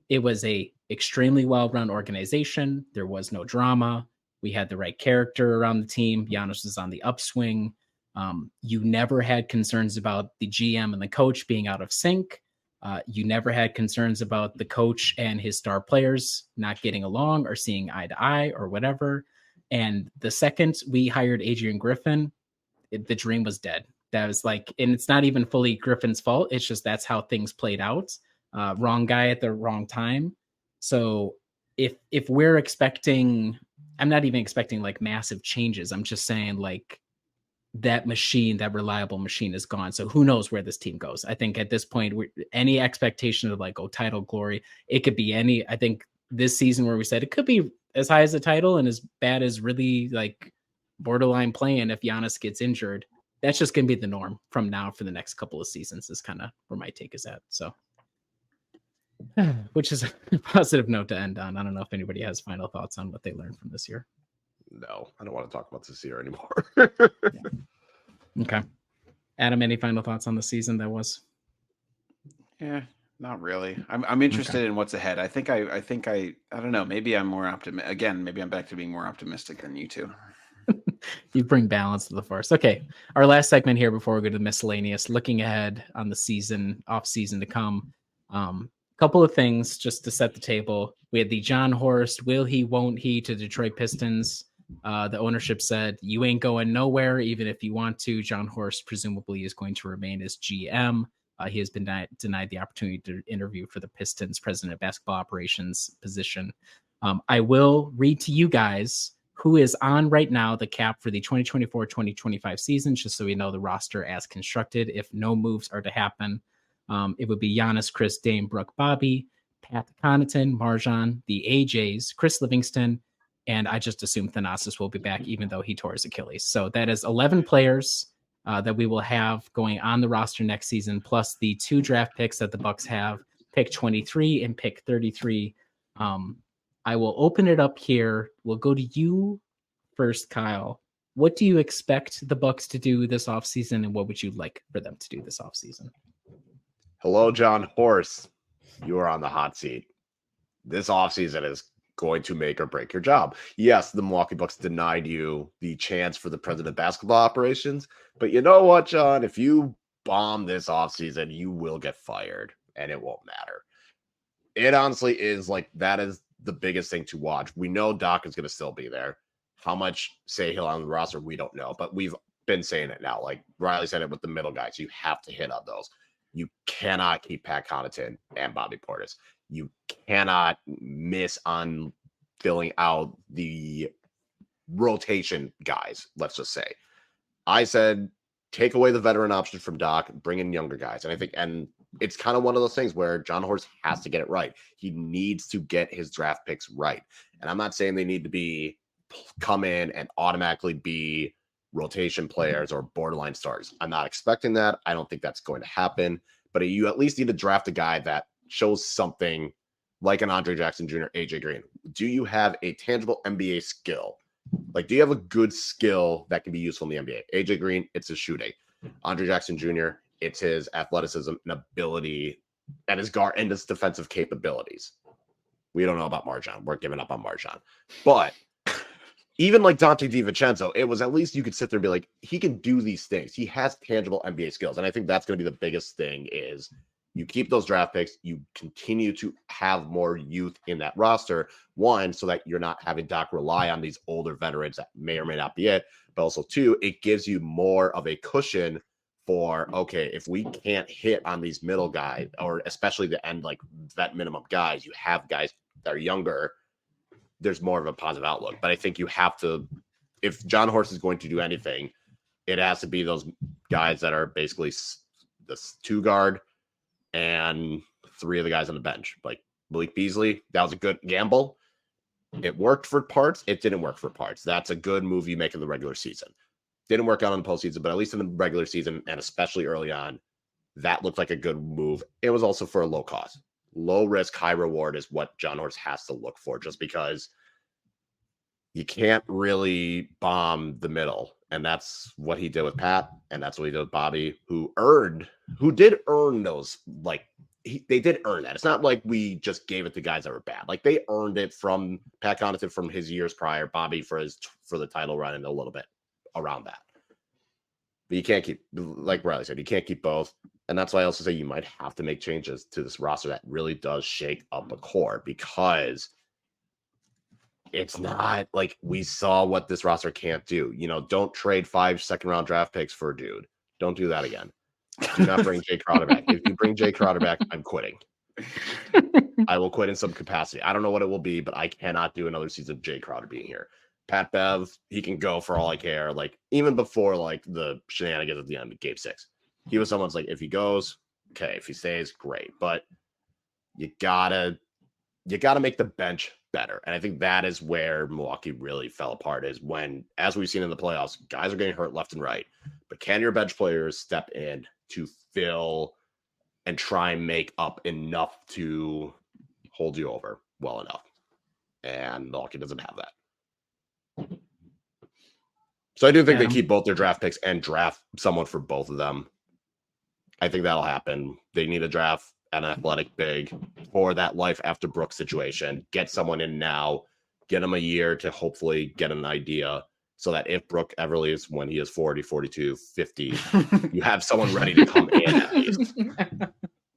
It was a extremely well-run organization. There was no drama. We had the right character around the team. Giannis was on the upswing. You never had concerns about the GM and the coach being out of sync. You never had concerns about the coach and his star players not getting along or seeing eye to eye or whatever. And the second we hired Adrian Griffin, the dream was dead. That was like, and it's not even fully Griffin's fault. It's just that's how things played out. Wrong guy at the wrong time. So if we're expecting, I'm not even expecting like massive changes. I'm just saying like that machine, that reliable machine is gone. So who knows where this team goes? I think at this point, any expectation of like, title glory, it could be any, I think this season where we said it could be as high as a title and as bad as really like borderline playing if Giannis gets injured. That's just going to be the norm from now for the next couple of seasons, is kind of where my take is at. So, which is a positive note to end on. I don't know if anybody has final thoughts on what they learned from this year. No, I don't want to talk about this year anymore. Yeah. Okay. Adam, any final thoughts on the season that was? Yeah, not really. I'm interested in what's ahead. I think I don't know. Maybe I'm more optimistic. Again, maybe I'm back to being more optimistic than you two. You bring balance to the force. Okay. Our last segment here before we go to the miscellaneous, looking ahead on the season, off season to come. Couple of things just to set the table. We had the John Horst, will he, won't he, to Detroit Pistons. The ownership said, you ain't going nowhere, even if you want to. John Horst presumably is going to remain as GM. He has been denied the opportunity to interview for the Pistons president of basketball operations position. I will read to you guys who is on right now the cap for the 2024-2025 season, just so we know the roster as constructed. If no moves are to happen, it would be Giannis, Chris, Dame, Brooke, Bobby, Pat Connaughton, Marjan, the AJs, Chris Livingston, and I just assume Thanasis will be back, even though he tore his Achilles. So that is 11 players that we will have going on the roster next season, plus the 2 draft picks that the Bucks have, pick 23 and pick 33. I will open it up here. We'll go to you first, Kyle. What do you expect the Bucks to do this offseason, and what would you like for them to do this offseason? Hello, John Horst. You are on the hot seat. This offseason is going to make or break your job. Yes, the Milwaukee Bucks denied you the chance for the president of basketball operations, but you know what, John? If you bomb this offseason, you will get fired, and it won't matter. It honestly is like, that is the biggest thing to watch. We know Doc is going to still be there. How much say he'll on the roster, we don't know, but we've been saying it now. Like Riley said it with the middle guys, you have to hit on those. You cannot keep Pat Connaughton and Bobby Portis. You cannot miss on filling out the rotation guys, let's just say. I said, take away the veteran option from Doc, bring in younger guys. And I think, and it's kind of one of those things where John Horst has to get it right. He needs to get his draft picks right. And I'm not saying they need to come in and automatically be rotation players or borderline stars. I'm not expecting that. I don't think that's going to happen. But you at least need to draft a guy that shows something like an Andre Jackson Jr., AJ Green. Do you have a tangible NBA skill? Like, do you have a good skill that can be useful in the NBA? AJ Green, it's his shooting. Andre Jackson Jr., it's his athleticism and ability and his guard and his defensive capabilities. We don't know about Marjan. We're giving up on Marjan. But even like Dante DiVincenzo, it was at least you could sit there and be like, he can do these things. He has tangible NBA skills. And I think that's going to be the biggest thing is you keep those draft picks. You continue to have more youth in that roster. One, so that you're not having Doc rely on these older veterans that may or may not be it. But also, two, it gives you more of a cushion for, okay, if we can't hit on these middle guys, or especially the end, like vet minimum guys, you have guys that are younger, there's more of a positive outlook. But I think you have to, if John Horst is going to do anything, it has to be those guys that are basically the 2 guard and 3 of the guys on the bench. Like Malik Beasley, that was a good gamble. It worked for parts. It didn't work for parts. That's a good move you make in the regular season. Didn't work out in the postseason, but at least in the regular season, and especially early on, that looked like a good move. It was also for a low cost. Low risk, high reward is what John Horst has to look for, just because you can't really bomb the middle. And that's what he did with Pat, and that's what he did with Bobby, who did earn those. Like, they did earn that. It's not like we just gave it to guys that were bad. Like, they earned it from Pat Connaughton from his years prior, Bobby for the title run, and a little bit around that. But you can't keep, like Riley said, you can't keep both. And that's why I also say you might have to make changes to this roster that really does shake up a core, because it's not like we saw what this roster can't do. You know, don't trade 5 second-round draft picks for a dude. Don't do that again. Do not bring Jay Crowder back. If you bring Jay Crowder back, I'm quitting. I will quit in some capacity. I don't know what it will be, but I cannot do another season of Jay Crowder being here. Pat Bev, he can go for all I care. Like, even before like the shenanigans at the end of Game 6, he was someone's like, if he goes, okay. If he stays, great. But you gotta make the bench better. And I think that is where Milwaukee really fell apart, is when, as we've seen in the playoffs, guys are getting hurt left and right. But can your bench players step in to fill and try and make up enough to hold you over well enough? And Milwaukee doesn't have that. So I do think they keep both their draft picks and draft someone for both of them. I think that'll happen. They need a draft an athletic big for that life after Brooks situation. Get someone in now, get him a year to hopefully get an idea, so that if Brooke ever leaves when he is 40, 42, 50, you have someone ready to come in at least.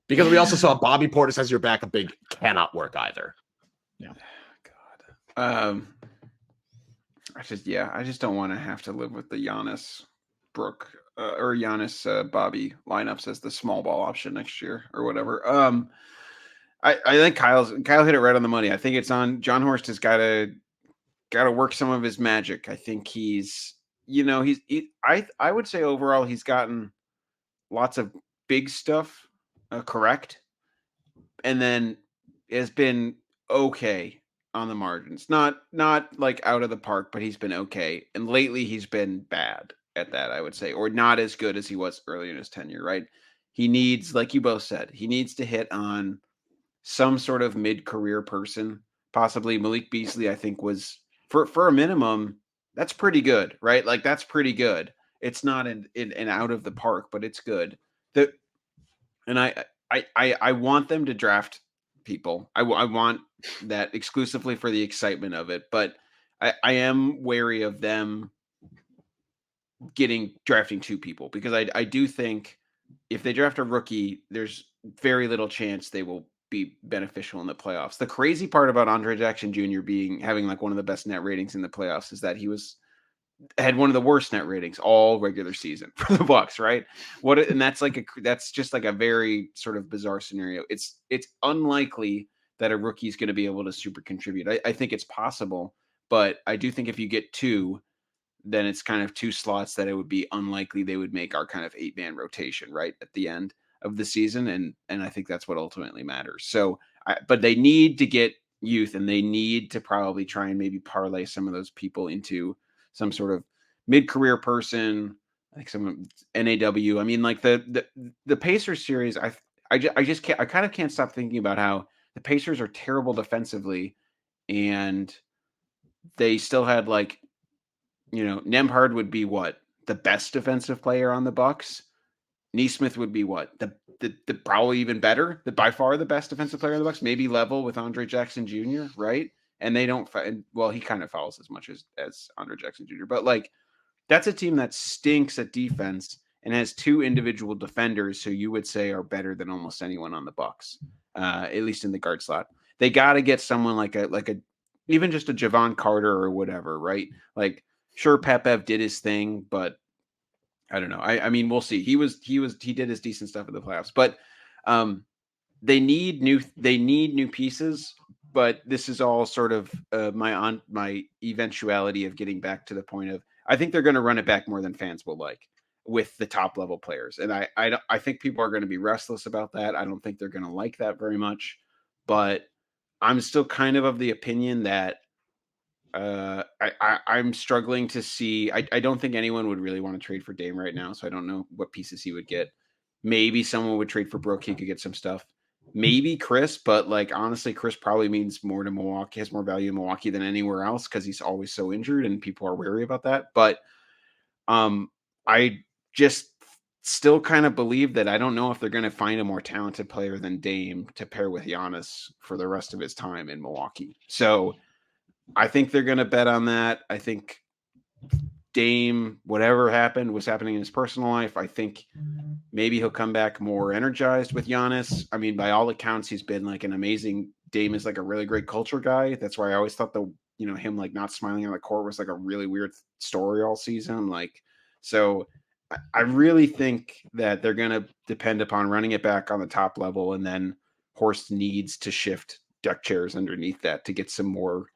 Because we also saw Bobby Portis as your backup big cannot work either. Yeah. God. I just don't want to have to live with the Giannis Brooke or Giannis Bobby lineups as the small ball option next year or whatever. I think Kyle hit it right on the money. I think it's on John Horst has got to work some of his magic. I think I would say overall he's gotten lots of big stuff correct, and then has been okay on the margins. Not like out of the park, but he's been okay. And lately he's been bad at that, I would say, or not as good as he was early in his tenure, right? He needs, like you both said, he needs to hit on some sort of mid-career person. Possibly Malik Beasley, I think, was for a minimum, that's pretty good, right? Like, that's pretty good. It's not an out of the park, but it's good. And I want them to draft people. I want that exclusively for the excitement of it, but I am wary of them drafting 2 people, because I do think if they draft a rookie, there's very little chance they will be beneficial in the playoffs. The crazy part about Andre Jackson Jr. having like one of the best net ratings in the playoffs is that he had one of the worst net ratings all regular season for the Bucks, right? And that's just like a very sort of bizarre scenario. It's unlikely that a rookie is going to be able to super contribute. I think it's possible, but I do think if you get 2, then it's kind of 2 slots that it would be unlikely they would make our kind of 8-man rotation right at the end of the season. And I think that's what ultimately matters. So, but they need to get youth, and they need to probably try and maybe parlay some of those people into some sort of mid-career person. I think some NAW. I mean, like the Pacers series. I just can't. I kind of can't stop thinking about how the Pacers are terrible defensively, and they still had like, Nembhard would be what, the best defensive player on the Bucks. Neesmith would be what, the probably even better, by far the best defensive player on the Bucks, maybe level with Andre Jackson Jr. Right? And they don't. Well, he kind of fouls as much as Andre Jackson Jr. But like, that's a team that stinks at defense and has two individual defenders who you would say are better than almost anyone on the Bucks, at least in the guard slot. They got to get someone like a even just a Javon Carter or whatever, right? Like, sure, Pepev did his thing, but I don't know. I mean, we'll see. He did his decent stuff in the playoffs, but they need new pieces. But this is all sort of my eventuality of getting back to the point of, I think they're going to run it back more than fans will like with the top level players. And I think people are going to be restless about that. I don't think they're going to like that very much, but I'm still kind of the opinion that I'm struggling to see. I don't think anyone would really want to trade for Dame right now. So I don't know what pieces he would get. Maybe someone would trade for Brooke. He could get some stuff. Maybe Chris, but like, honestly, Chris probably means more to Milwaukee, has more value in Milwaukee than anywhere else because he's always so injured and people are wary about that. But I just still kind of believe that I don't know if they're going to find a more talented player than Dame to pair with Giannis for the rest of his time in Milwaukee. So I think they're going to bet on that. I think Dame, whatever happened, was happening in his personal life. I think maybe he'll come back more energized with Giannis. I mean, by all accounts, he's been like an amazing. Dame is like a really great culture guy. That's why I always thought him like not smiling on the court was like a really weird story all season. Like, so I really think that they're going to depend upon running it back on the top level, and then Horst needs to shift deck chairs underneath that to get some more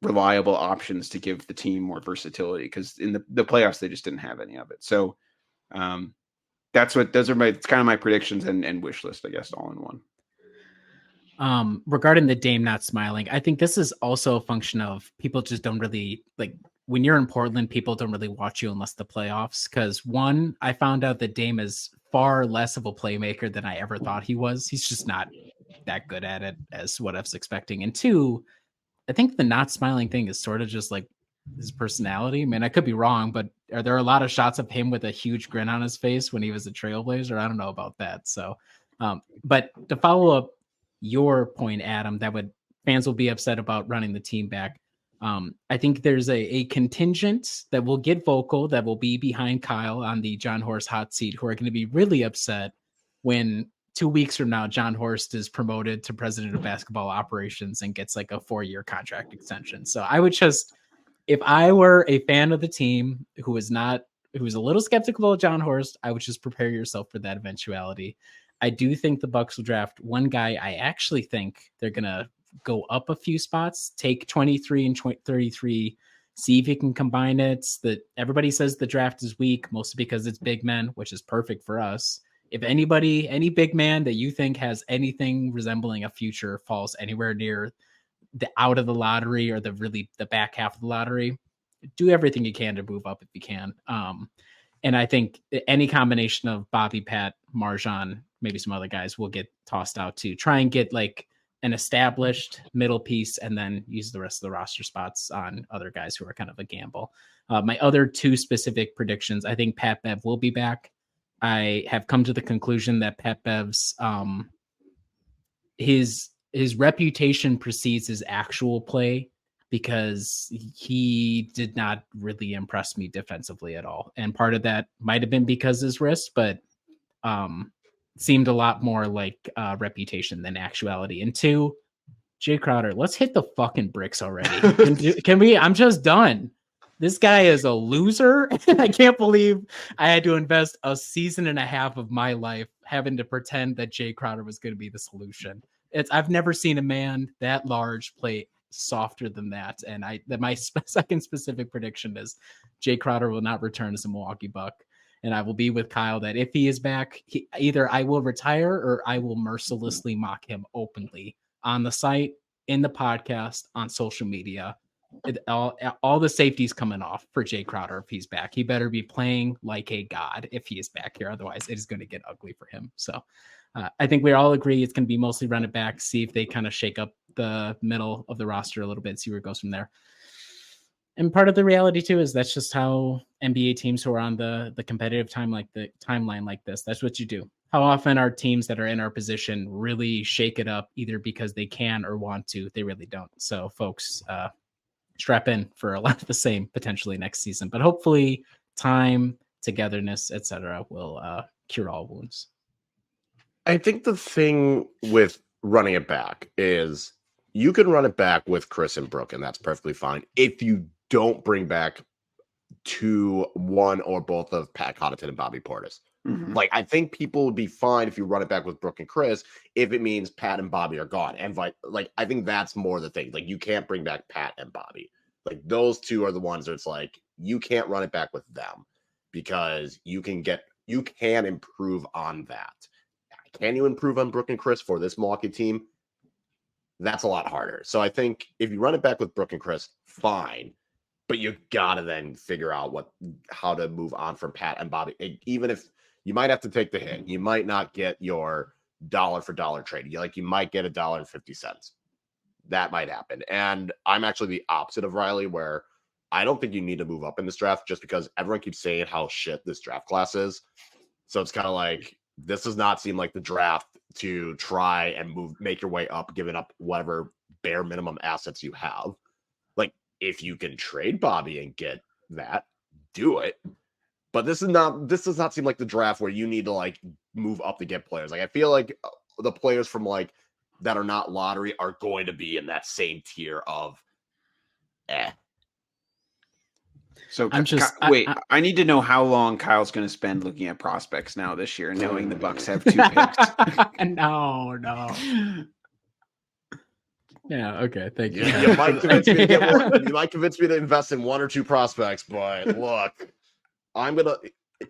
reliable options to give the team more versatility, because in the playoffs they just didn't have any of it. So it's kind of my predictions and wish list, I guess, all in one. Regarding the Dame not smiling, I think this is also a function of people just don't really like, when you're in Portland, people don't really watch you unless the playoffs. Because one, I found out that Dame is far less of a playmaker than I ever thought he was. He's just not that good at it as what I was expecting. And two, I think the not smiling thing is sort of just like his personality. I mean, I could be wrong, but are there a lot of shots of him with a huge grin on his face when he was a Trailblazer? I don't know about that. So, but to follow up your point, Adam, fans will be upset about running the team back. I think there's a contingent that will get vocal, that will be behind Kyle on the John Horst hot seat, who are going to be really upset when 2 weeks from now, John Horst is promoted to president of basketball operations and gets like a 4-year contract extension. So I would just, if I were a fan of the team who was a little skeptical of John Horst, I would just prepare yourself for that eventuality. I do think the Bucks will draft one guy. I actually think they're going to go up a few spots, take 23 and 33, see if he can combine it. Everybody says the draft is weak, mostly because it's big men, which is perfect for us. If any big man that you think has anything resembling a future falls anywhere near the out of the lottery or the back half of the lottery, do everything you can to move up if you can. And I think any combination of Bobby, Pat, Marjan, maybe some other guys will get tossed out to try and get like an established middle piece, and then use the rest of the roster spots on other guys who are kind of a gamble. My other two specific predictions, I think Pat Bev will be back. I have come to the conclusion that Pat Bev's his reputation precedes his actual play, because he did not really impress me defensively at all. And part of that might have been because his wrist, but seemed a lot more like reputation than actuality. And two, Jay Crowder, let's hit the fucking bricks already. Can we? I'm just done. This guy is a loser. I can't believe I had to invest a season and a half of my life having to pretend that Jay Crowder was going to be the solution. I've never seen a man that large play softer than that. And my second specific prediction is Jay Crowder will not return as a Milwaukee Buck. And I will be with Kyle that if he is back, either I will retire or I will mercilessly mock him openly on the site, in the podcast, on social media. all the safeties coming off for Jay Crowder if he's back. He better be playing like a god if he is back here. Otherwise, it is going to get ugly for him. So I think we all agree it's going to be mostly run it back, see if they kind of shake up the middle of the roster a little bit, see where it goes from there. And part of the reality too is that's just how NBA teams who are on the competitive timeline like this, that's what you do. How often are teams that are in our position really shake it up either because they can or want to? They really don't. So folks, strap in for a lot of the same potentially next season, but hopefully time, togetherness, etc. will cure all wounds. I think the thing with running it back is you can run it back with Chris and Brooke, and that's perfectly fine. If you don't bring back one or both of Pat Connaughton and Bobby Portis. Mhm. Like, I think people would be fine if you run it back with Brooke and Chris if it means Pat and Bobby are gone. And like, I think that's more the thing. Like, you can't bring back Pat and Bobby. Like, those two are the ones that it's like, you can't run it back with them because you can improve on that. Can you improve on Brooke and Chris for this Milwaukee team? That's a lot harder. So I think if you run it back with Brooke and Chris, fine. But you gotta then figure out how to move on from Pat and Bobby. Even if you might have to take the hit, you might not get your dollar for dollar trade. You might get $1.50. That might happen. And I'm actually the opposite of Riley, where I don't think you need to move up in this draft just because everyone keeps saying how shit this draft class is. So it's kind of like, this does not seem like the draft to try and make your way up, giving up whatever bare minimum assets you have. Like, if you can trade Bobby and get that, do it. But this does not seem like the draft where you need to like move up to get players. Like, I feel like the players from like that are not lottery are going to be in that same tier of So I'm just wait. I need to know how long Kyle's going to spend looking at prospects now this year, knowing the Bucks have 2 picks. No. Yeah. Okay. Thank you. You might convince me to get one. You might convince me to invest in 1 or 2 prospects, but look,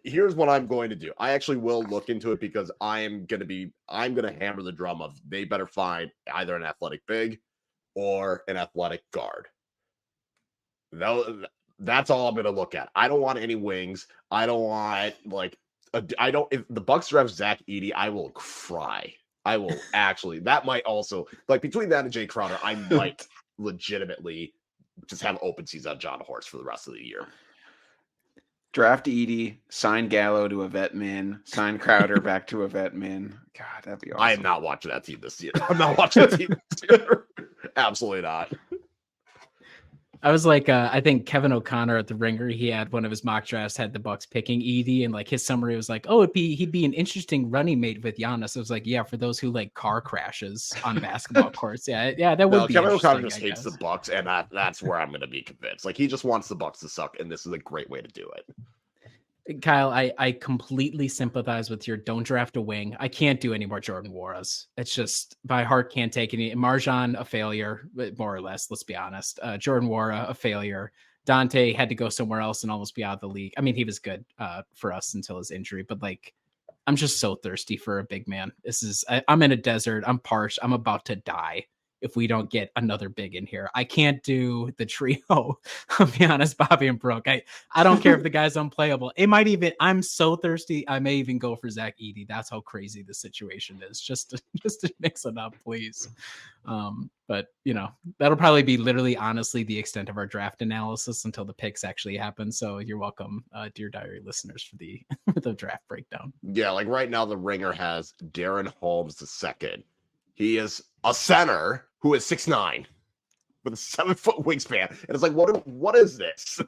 here's what I'm going to do. I actually will look into it because I'm going to hammer the drum of they better find either an athletic big or an athletic guard. That's all I'm going to look at. I don't want any wings. I don't want if the Bucks draft Zach Edey, I will cry. I will actually, that might also, like, between that and Jay Crowder, I might legitimately just have open season on John Horst for the rest of the year. Draft Edey, sign Gallo to a vet min, sign Crowder back to a vet min. God, that'd be awesome. I am not watching that team this year. I'm not watching that team this year. Absolutely not. I was like, I think Kevin O'Connor at the Ringer, he had one of his mock drafts had the Bucks picking Edey, and like his summary was like, oh, he'd be an interesting running mate with Giannis. I was like, yeah, for those who like car crashes on basketball courts, yeah, that would be. Kevin O'Connor just hates the Bucks, and that's where I'm going to be convinced. Like, he just wants the Bucks to suck, and this is a great way to do it. Kyle, I completely sympathize with your don't draft a wing. I can't do any more Jordan Warras. It's just my heart can't take any. Marjan, a failure, more or less. Let's be honest. Jordan Wara, a failure. Dante had to go somewhere else and almost be out of the league. I mean, he was good for us until his injury, but like, I'm just so thirsty for a big man. I'm in a desert. I'm parched. I'm about to die if we don't get another big in here. I can't do the trio of Giannis, Bobby, and Brooke. I don't care if the guy's unplayable. I'm so thirsty, I may even go for Zach Edey. That's how crazy the situation is. Just to mix it up, please. But that'll probably be literally, honestly, the extent of our draft analysis until the picks actually happen. So you're welcome, Deer Diary listeners, for the draft breakdown. Yeah, like right now, the Ringer has Darren Holmes II. He is a center who is 6'9" with a 7-foot wingspan. And it's like, what is this?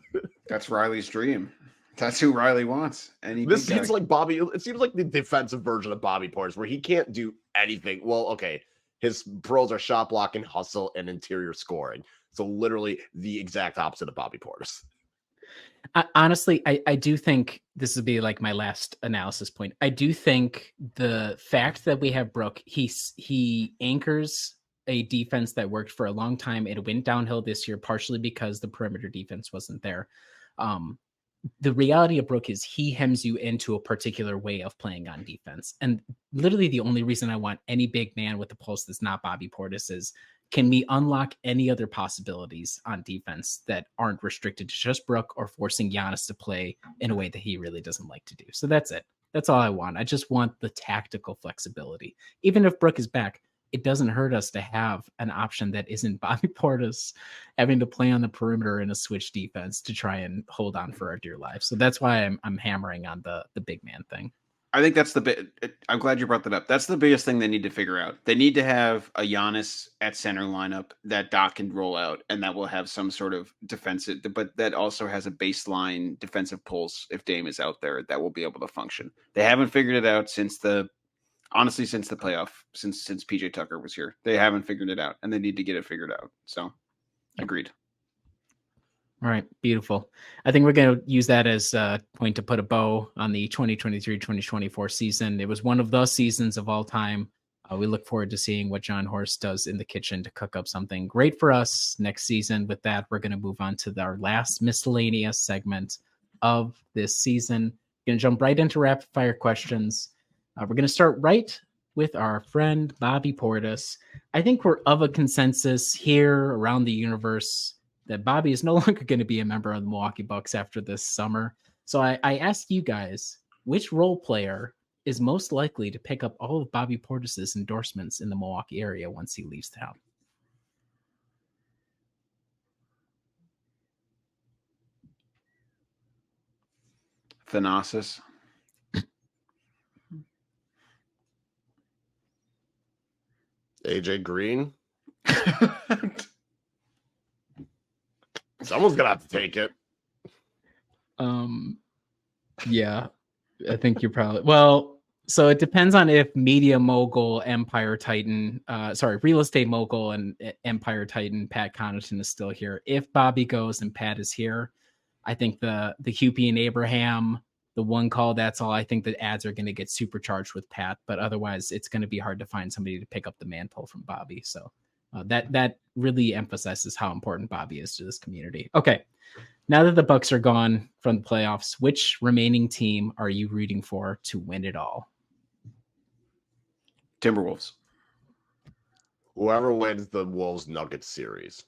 That's Riley's dream. That's who Riley wants. This seems like Bobby. It seems like the defensive version of Bobby Portis, where he can't do anything. Well, okay, his pros are shot blocking, hustle, and interior scoring. So literally the exact opposite of Bobby Portis. Honestly, I do think this would be like my last analysis point. I do think the fact that we have Brooke, he anchors a defense that worked for a long time. It went downhill this year, partially because the perimeter defense wasn't there. The reality of Brooke is he hems you into a particular way of playing on defense. And literally the only reason I want any big man with a pulse that's not Bobby Portis is can we unlock any other possibilities on defense that aren't restricted to just Brook or forcing Giannis to play in a way that he really doesn't like to do? So that's it. That's all I want. I just want the tactical flexibility. Even if Brook is back, it doesn't hurt us to have an option that isn't Bobby Portis having to play on the perimeter in a switch defense to try and hold on for our dear lives. So that's why I'm hammering on the big man thing. I think that's the bit. I'm glad you brought that up. That's the biggest thing they need to figure out. They need to have a Giannis at center lineup that Doc can roll out, and that will have some sort of defensive, but that also has a baseline defensive pulse if Dame is out there that will be able to function. They haven't figured it out since the playoff, since PJ Tucker was here. They haven't figured it out, and they need to get it figured out. So, agreed. All right, beautiful. I think we're going to use that as a point to put a bow on the 2023-2024 season. It was one of the seasons of all time. We look forward to seeing what John Horst does in the kitchen to cook up something great for us next season. With that, we're going to move on to our last miscellaneous segment of this season. We're going to jump right into rapid fire questions. We're going to start right with our friend Bobby Portis. I think we're of a consensus here around the universe that Bobby is no longer going to be a member of the Milwaukee Bucks after this summer. So I asked you guys, which role player is most likely to pick up all of Bobby Portis's endorsements in the Milwaukee area once he leaves town? Thanasis. AJ Green. Someone's gonna have to take it. Yeah, I think you're probably so it depends on if media mogul, Empire Titan, real estate mogul and Empire Titan Pat Connaughton is still here. If Bobby goes and Pat is here, I think the Hupie and Abraham, the one call, that's all. I think the ads are going to get supercharged with Pat, but otherwise it's going to be hard to find somebody to pick up the mantle from Bobby. So that really emphasizes how important Bobby is to this community. Okay, now that the Bucks are gone from the playoffs, which remaining team are you rooting for to win it all? Timberwolves. Whoever wins the Wolves Nuggets series.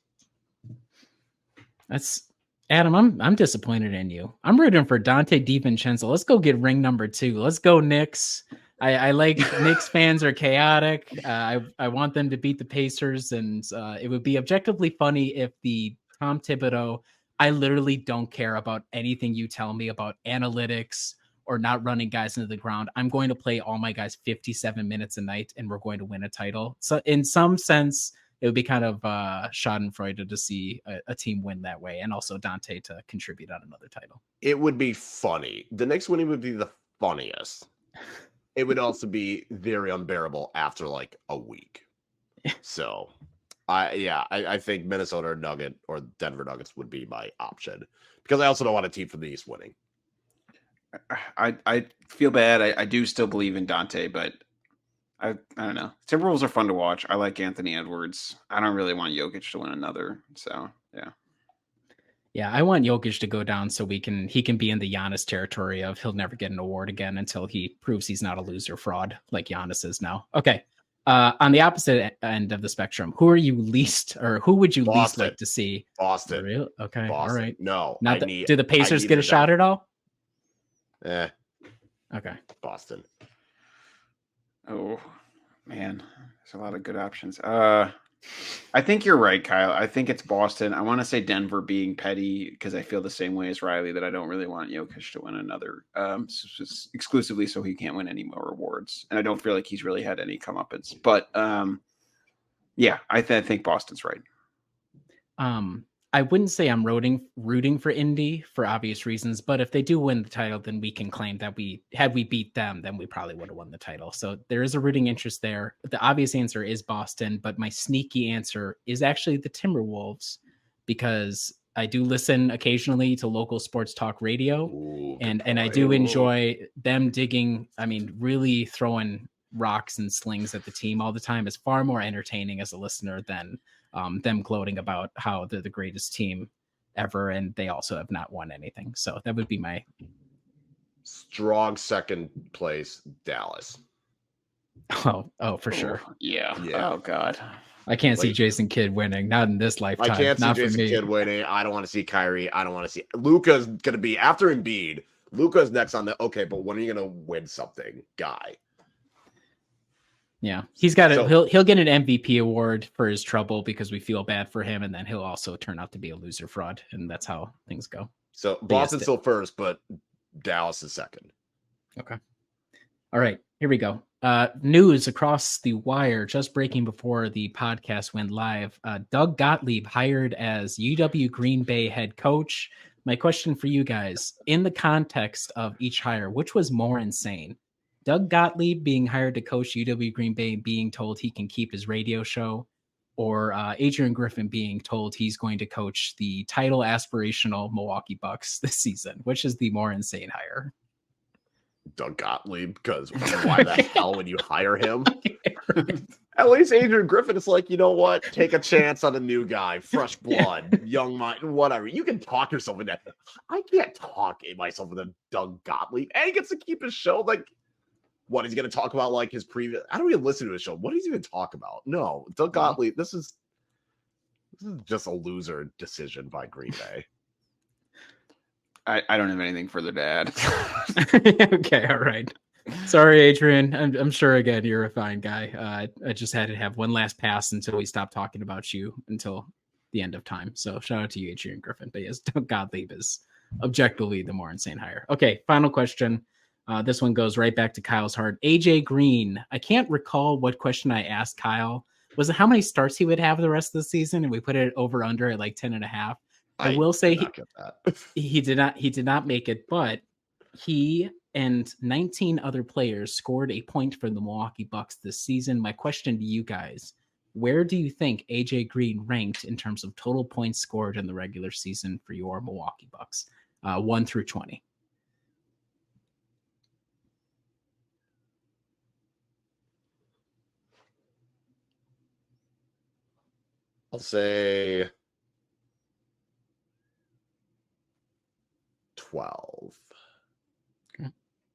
That's Adam. I'm disappointed in you. I'm rooting for Dante DiVincenzo. Let's go get ring number 2. Let's go Knicks. I like Knicks fans are chaotic. I want them to beat the Pacers, and it would be objectively funny if the Tom Thibodeau, I literally don't care about anything you tell me about analytics or not running guys into the ground. I'm going to play all my guys 57 minutes a night, and we're going to win a title. So in some sense, it would be kind of schadenfreude to see a team win that way, and also Dante to contribute on another title. It would be funny. The Knicks winning would be the funniest. It would also be very unbearable after like a week. So, I think Minnesota or Nugget or Denver Nuggets would be my option, because I also don't want a team from the East winning. I feel bad. I do still believe in Dante, but I don't know. Timberwolves are fun to watch. I like Anthony Edwards. I don't really want Jokic to win another. So, yeah. Yeah, I want Jokic to go down so he can be in the Giannis territory of he'll never get an award again until he proves he's not a loser fraud like Giannis is now. Okay. On the opposite end of the spectrum, who would you least like to see? Boston. Real? Okay. Boston. All right. No. Do the Pacers get a shot at all? Okay. Boston. Oh man, there's a lot of good options. I think you're right, Kyle. I think it's Boston. I want to say Denver, being petty, because I feel the same way as Riley that I don't really want Jokic to win another exclusively so he can't win any more awards. And I don't feel like he's really had any comeuppance. But yeah, I think Boston's right. I wouldn't say I'm rooting for Indy for obvious reasons, but if they do win the title, then we can claim that had we beat them, then we probably would have won the title. So there is a rooting interest there. The obvious answer is Boston, but my sneaky answer is actually the Timberwolves, because I do listen occasionally to local sports talk radio. Ooh, and I do enjoy them digging. I mean, really throwing rocks and slings at the team all the time is far more entertaining as a listener than them gloating about how they're the greatest team ever, and they also have not won anything. So that would be my strong second place, Dallas. Oh, for sure. Yeah. Yeah. Oh God. I can't see Like, Jason Kidd winning. Not in this I lifetime. can't see Not for Jason me. Kidd winning. I don't want to see Kyrie. I don't want to see Luka's gonna be after Embiid. Luka's next on the okay, but when are you gonna win something, guy? Yeah, he's got So- he'll get an MVP award for his trouble because we feel bad for him, and then he'll also turn out to be a loser fraud, and that's how things go. So yes, Boston's still first, but Dallas is second. Okay. All right, here we go. News across the wire, just breaking before the podcast went live. Doug Gottlieb hired as UW Green Bay head coach. My question for you guys, in the context of each hire, which was more insane? Doug Gottlieb being hired to coach UW Green Bay, being told he can keep his radio show, or Adrian Griffin being told he's going to coach the title aspirational Milwaukee Bucks this season? Which is the more insane hire? Doug Gottlieb, because why the hell would you hire him? At least Adrian Griffin is like, you know what? Take a chance on a new guy, fresh blood, young mind, whatever. You can talk yourself into that. I can't talk myself into Doug Gottlieb. And he gets to keep his show. Like, what he's going to talk about, like his previous. I don't even listen to his show. What does he even talk about? No, Doug Gottlieb. This is just a loser decision by Green Bay. I don't have anything further to add. Okay, all right. Sorry, Adrian. I'm sure again you're a fine guy. I just had to have one last pass until we stopped talking about you until the end of time. So shout out to you, Adrian Griffin. But yes, Doug Gottlieb is objectively the more insane hire. Okay, final question. This one goes right back to Kyle's heart. AJ Green. I can't recall what question I asked Kyle. Was it how many starts he would have the rest of the season? And we put it over under at like 10.5. I will say he did not make it, but he and 19 other players scored a point for the Milwaukee Bucks this season. My question to you guys, where do you think AJ Green ranked in terms of total points scored in the regular season for your Milwaukee Bucks? 1 through 20. I'll say 12.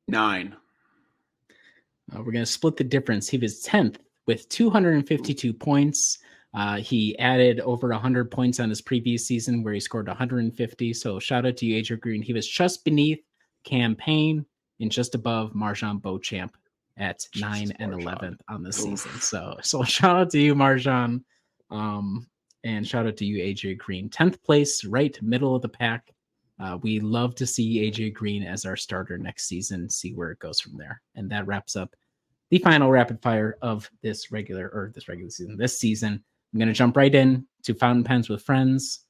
9. We're going to split the difference. He was 10th with 252 points. He added over 100 points on his previous season where he scored 150. So shout out to you, AJ Green. He was just beneath Campaign and just above Marjan Beauchamp at 9 and 11th on the season. So shout out to you, Marjan. And shout out to you, AJ Green. 10th place, right middle of the pack. We love to see AJ Green as our starter next season, see where it goes from there. And that wraps up the final rapid fire of this season. I'm going to jump right in to Fountain Pens with Friends.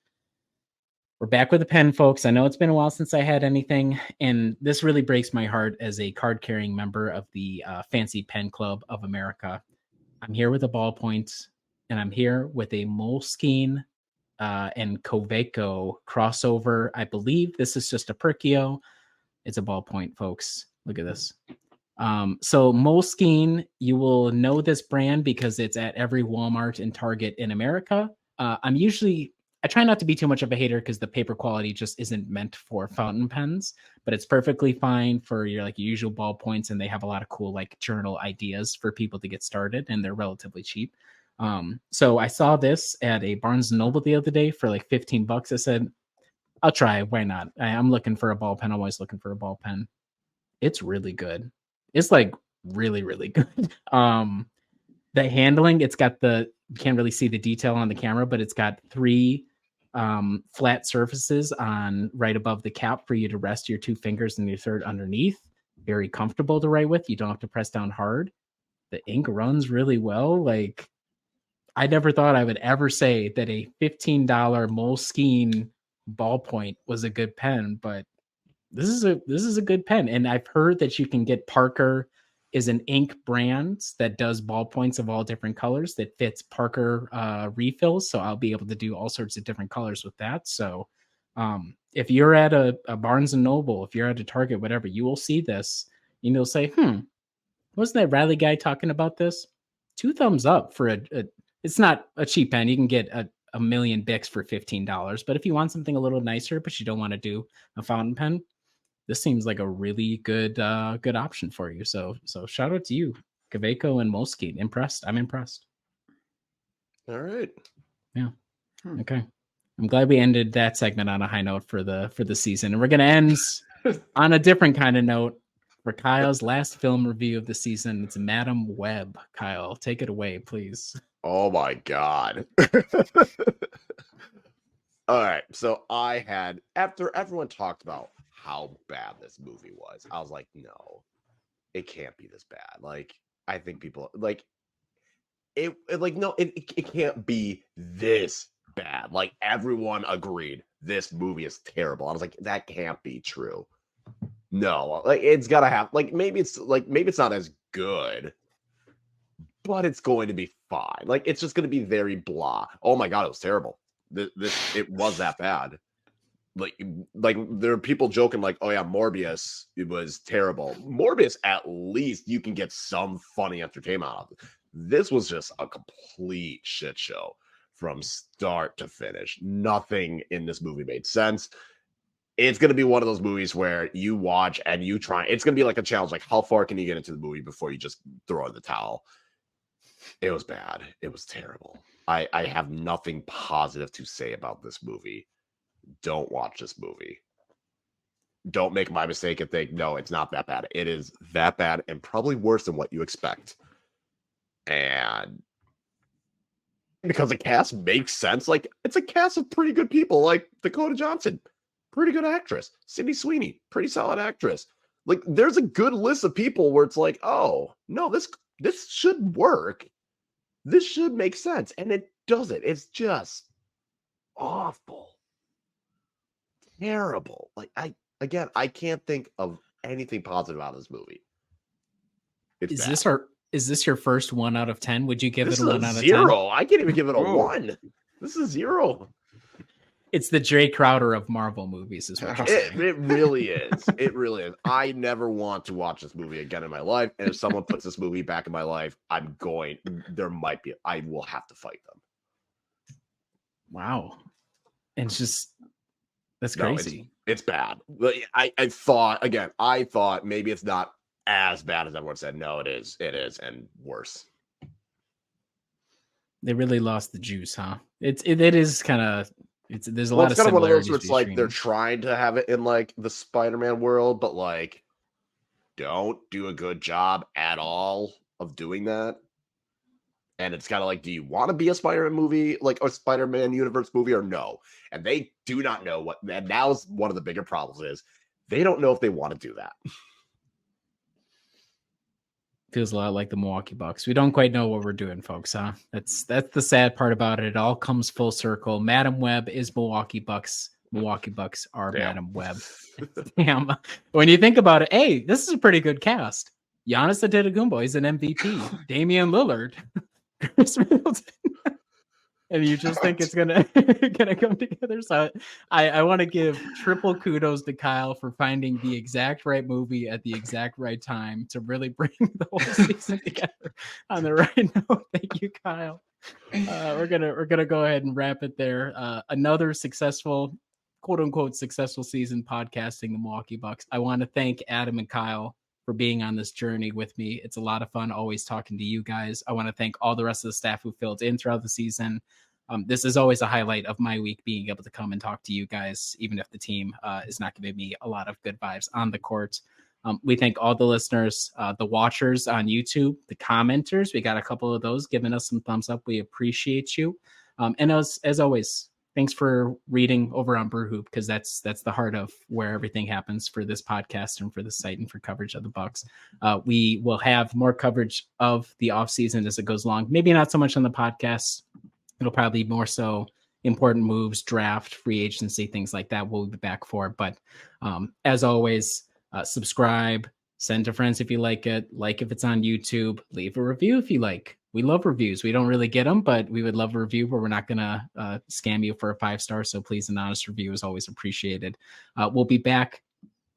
We're back with a pen, folks. I know it's been a while since I had anything, and this really breaks my heart as a card-carrying member of the Fancy Pen Club of America. I'm here with a ballpoint, and I'm here with a Moleskine and Coveco crossover. I believe this is just a Perkio. It's a ballpoint, folks. Look at this. So Moleskine, you will know this brand because it's at every Walmart and Target in America. I try not to be too much of a hater because the paper quality just isn't meant for fountain pens, but it's perfectly fine for your usual ballpoints, and they have a lot of cool like journal ideas for people to get started, and they're relatively cheap. So I saw this at a Barnes & Noble the other day for like $15. I said, I'll try. Why not? I'm looking for a ball pen. I'm always looking for a ball pen. It's really good. It's like really, really good. The handling, it's got you can't really see the detail on the camera, but it's got 3 flat surfaces on right above the cap for you to rest your 2 fingers and your third underneath. Very comfortable to write with. You don't have to press down hard. The ink runs really well. Like, I never thought I would ever say that a $15 Moleskine ballpoint was a good pen, but this is a good pen. And I've heard that you can get Parker is an ink brand that does ballpoints of all different colors that fits Parker refills. So I'll be able to do all sorts of different colors with that. So if you're at a Barnes & Noble, if you're at a Target, whatever, you will see this and you'll say, wasn't that Riley guy talking about this? 2 thumbs up for it's not a cheap pen. You can get a million Bics for $15. But if you want something a little nicer, but you don't want to do a fountain pen, this seems like a really good option for you. So shout out to you, Coveco and Moleskine. I'm impressed. All right. Okay. I'm glad we ended that segment on a high note for the season. And we're gonna end on a different kind of note for Kyle's last film review of the season. It's Madam Web. Kyle, take it away, please. Oh my God. All right. So I had, after everyone talked about how bad this movie was, I was like, no, it can't be this bad. Like, I think people like it can't be this bad. Like, everyone agreed this movie is terrible. I was like, that can't be true. No, like, it's gotta have, like, maybe it's not as good, but it's going to be fine. Like, it's just going to be very blah. Oh my God, it was terrible. It was that bad. Like there are people joking like, oh yeah, Morbius, it was terrible. Morbius, at least you can get some funny entertainment out of it. This was just a complete shit show from start to finish. Nothing in this movie made sense. It's going to be one of those movies where you watch and you try. It's going to be like a challenge. Like, how far can you get into the movie before you just throw in the towel? It was bad. It was terrible. I have nothing positive to say about this movie. Don't watch this movie. Don't make my mistake and think, no, it's not that bad. It is that bad and probably worse than what you expect. And because the cast makes sense, like, it's a cast of pretty good people, like Dakota Johnson, pretty good actress. Sydney Sweeney, pretty solid actress. Like, there's a good list of people where it's like, oh, no, this should work. This should make sense. And it doesn't. It's just awful. Terrible. Like, I can't think of anything positive out of this movie. It's bad. Is this your first 1 out of 10? Would you give This it is a 1 a out of 10? 0. I can't even give it a Whoa. 1. This is 0. It's the Jay Crowder of Marvel movies, is what you're saying. It really is. It really is. I never want to watch this movie again in my life. And if someone puts this movie back in my life, I will have to fight them. Wow. And it's just, that's No, crazy. it's bad. I thought maybe it's not as bad as everyone said. No, it is. It is, and worse. They really lost the juice, huh? It is kind of, there's a lot of It's kind of one of those similarities where it's like they're between- trying to have it in like the Spider-Man world, but like don't do a good job at all of doing that. And it's kind of like, do you want to be a Spider-Man movie, like a Spider-Man universe movie, or no? And they do not know what. And now's one of the bigger problems is they don't know if they want to do that. Feels a lot like the Milwaukee Bucks. We don't quite know what we're doing, folks, huh? That's the sad part about it. It all comes full circle. Madam Web is Milwaukee Bucks. Milwaukee Bucks are Damn. Madam Web. Damn. When you think about it, hey, this is a pretty good cast. Giannis Antetokounmpo, he's an MVP. Damian Lillard, Chris Middleton. And you just think it's gonna come together. So I want to give triple kudos to Kyle for finding the exact right movie at the exact right time to really bring the whole season together on the right note. Thank you, Kyle. We're gonna go ahead and wrap it there. Another successful, quote unquote, successful season podcasting the Milwaukee Bucks. I want to thank Adam and Kyle for being on this journey with me. It's a lot of fun always talking to you guys. I want to thank all the rest of the staff who filled in throughout the season. This is always a highlight of my week, being able to come and talk to you guys, even if the team is not giving me a lot of good vibes on the court. We thank all the listeners, the watchers on YouTube, the commenters. We got a couple of those giving us some thumbs up. We appreciate you. And as always, thanks for reading over on Brew Hoop, because that's the heart of where everything happens for this podcast and for the site and for coverage of the Bucks. We will have more coverage of the offseason as it goes along. Maybe not so much on the podcast. It'll probably be more so important moves, draft, free agency, things like that. We'll be back for. But as always, subscribe, send to friends if you like it. Like if it's on YouTube, leave a review if you like. We love reviews. We don't really get them, but we would love a review, but we're not going to scam you for a 5-star. So please, an honest review is always appreciated. We'll be back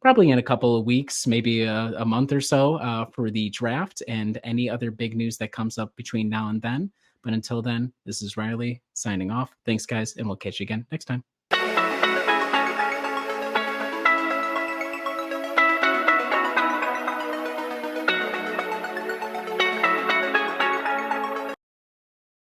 probably in a couple of weeks, maybe a month or so for the draft and any other big news that comes up between now and then. But until then, this is Riley signing off. Thanks, guys, and we'll catch you again next time.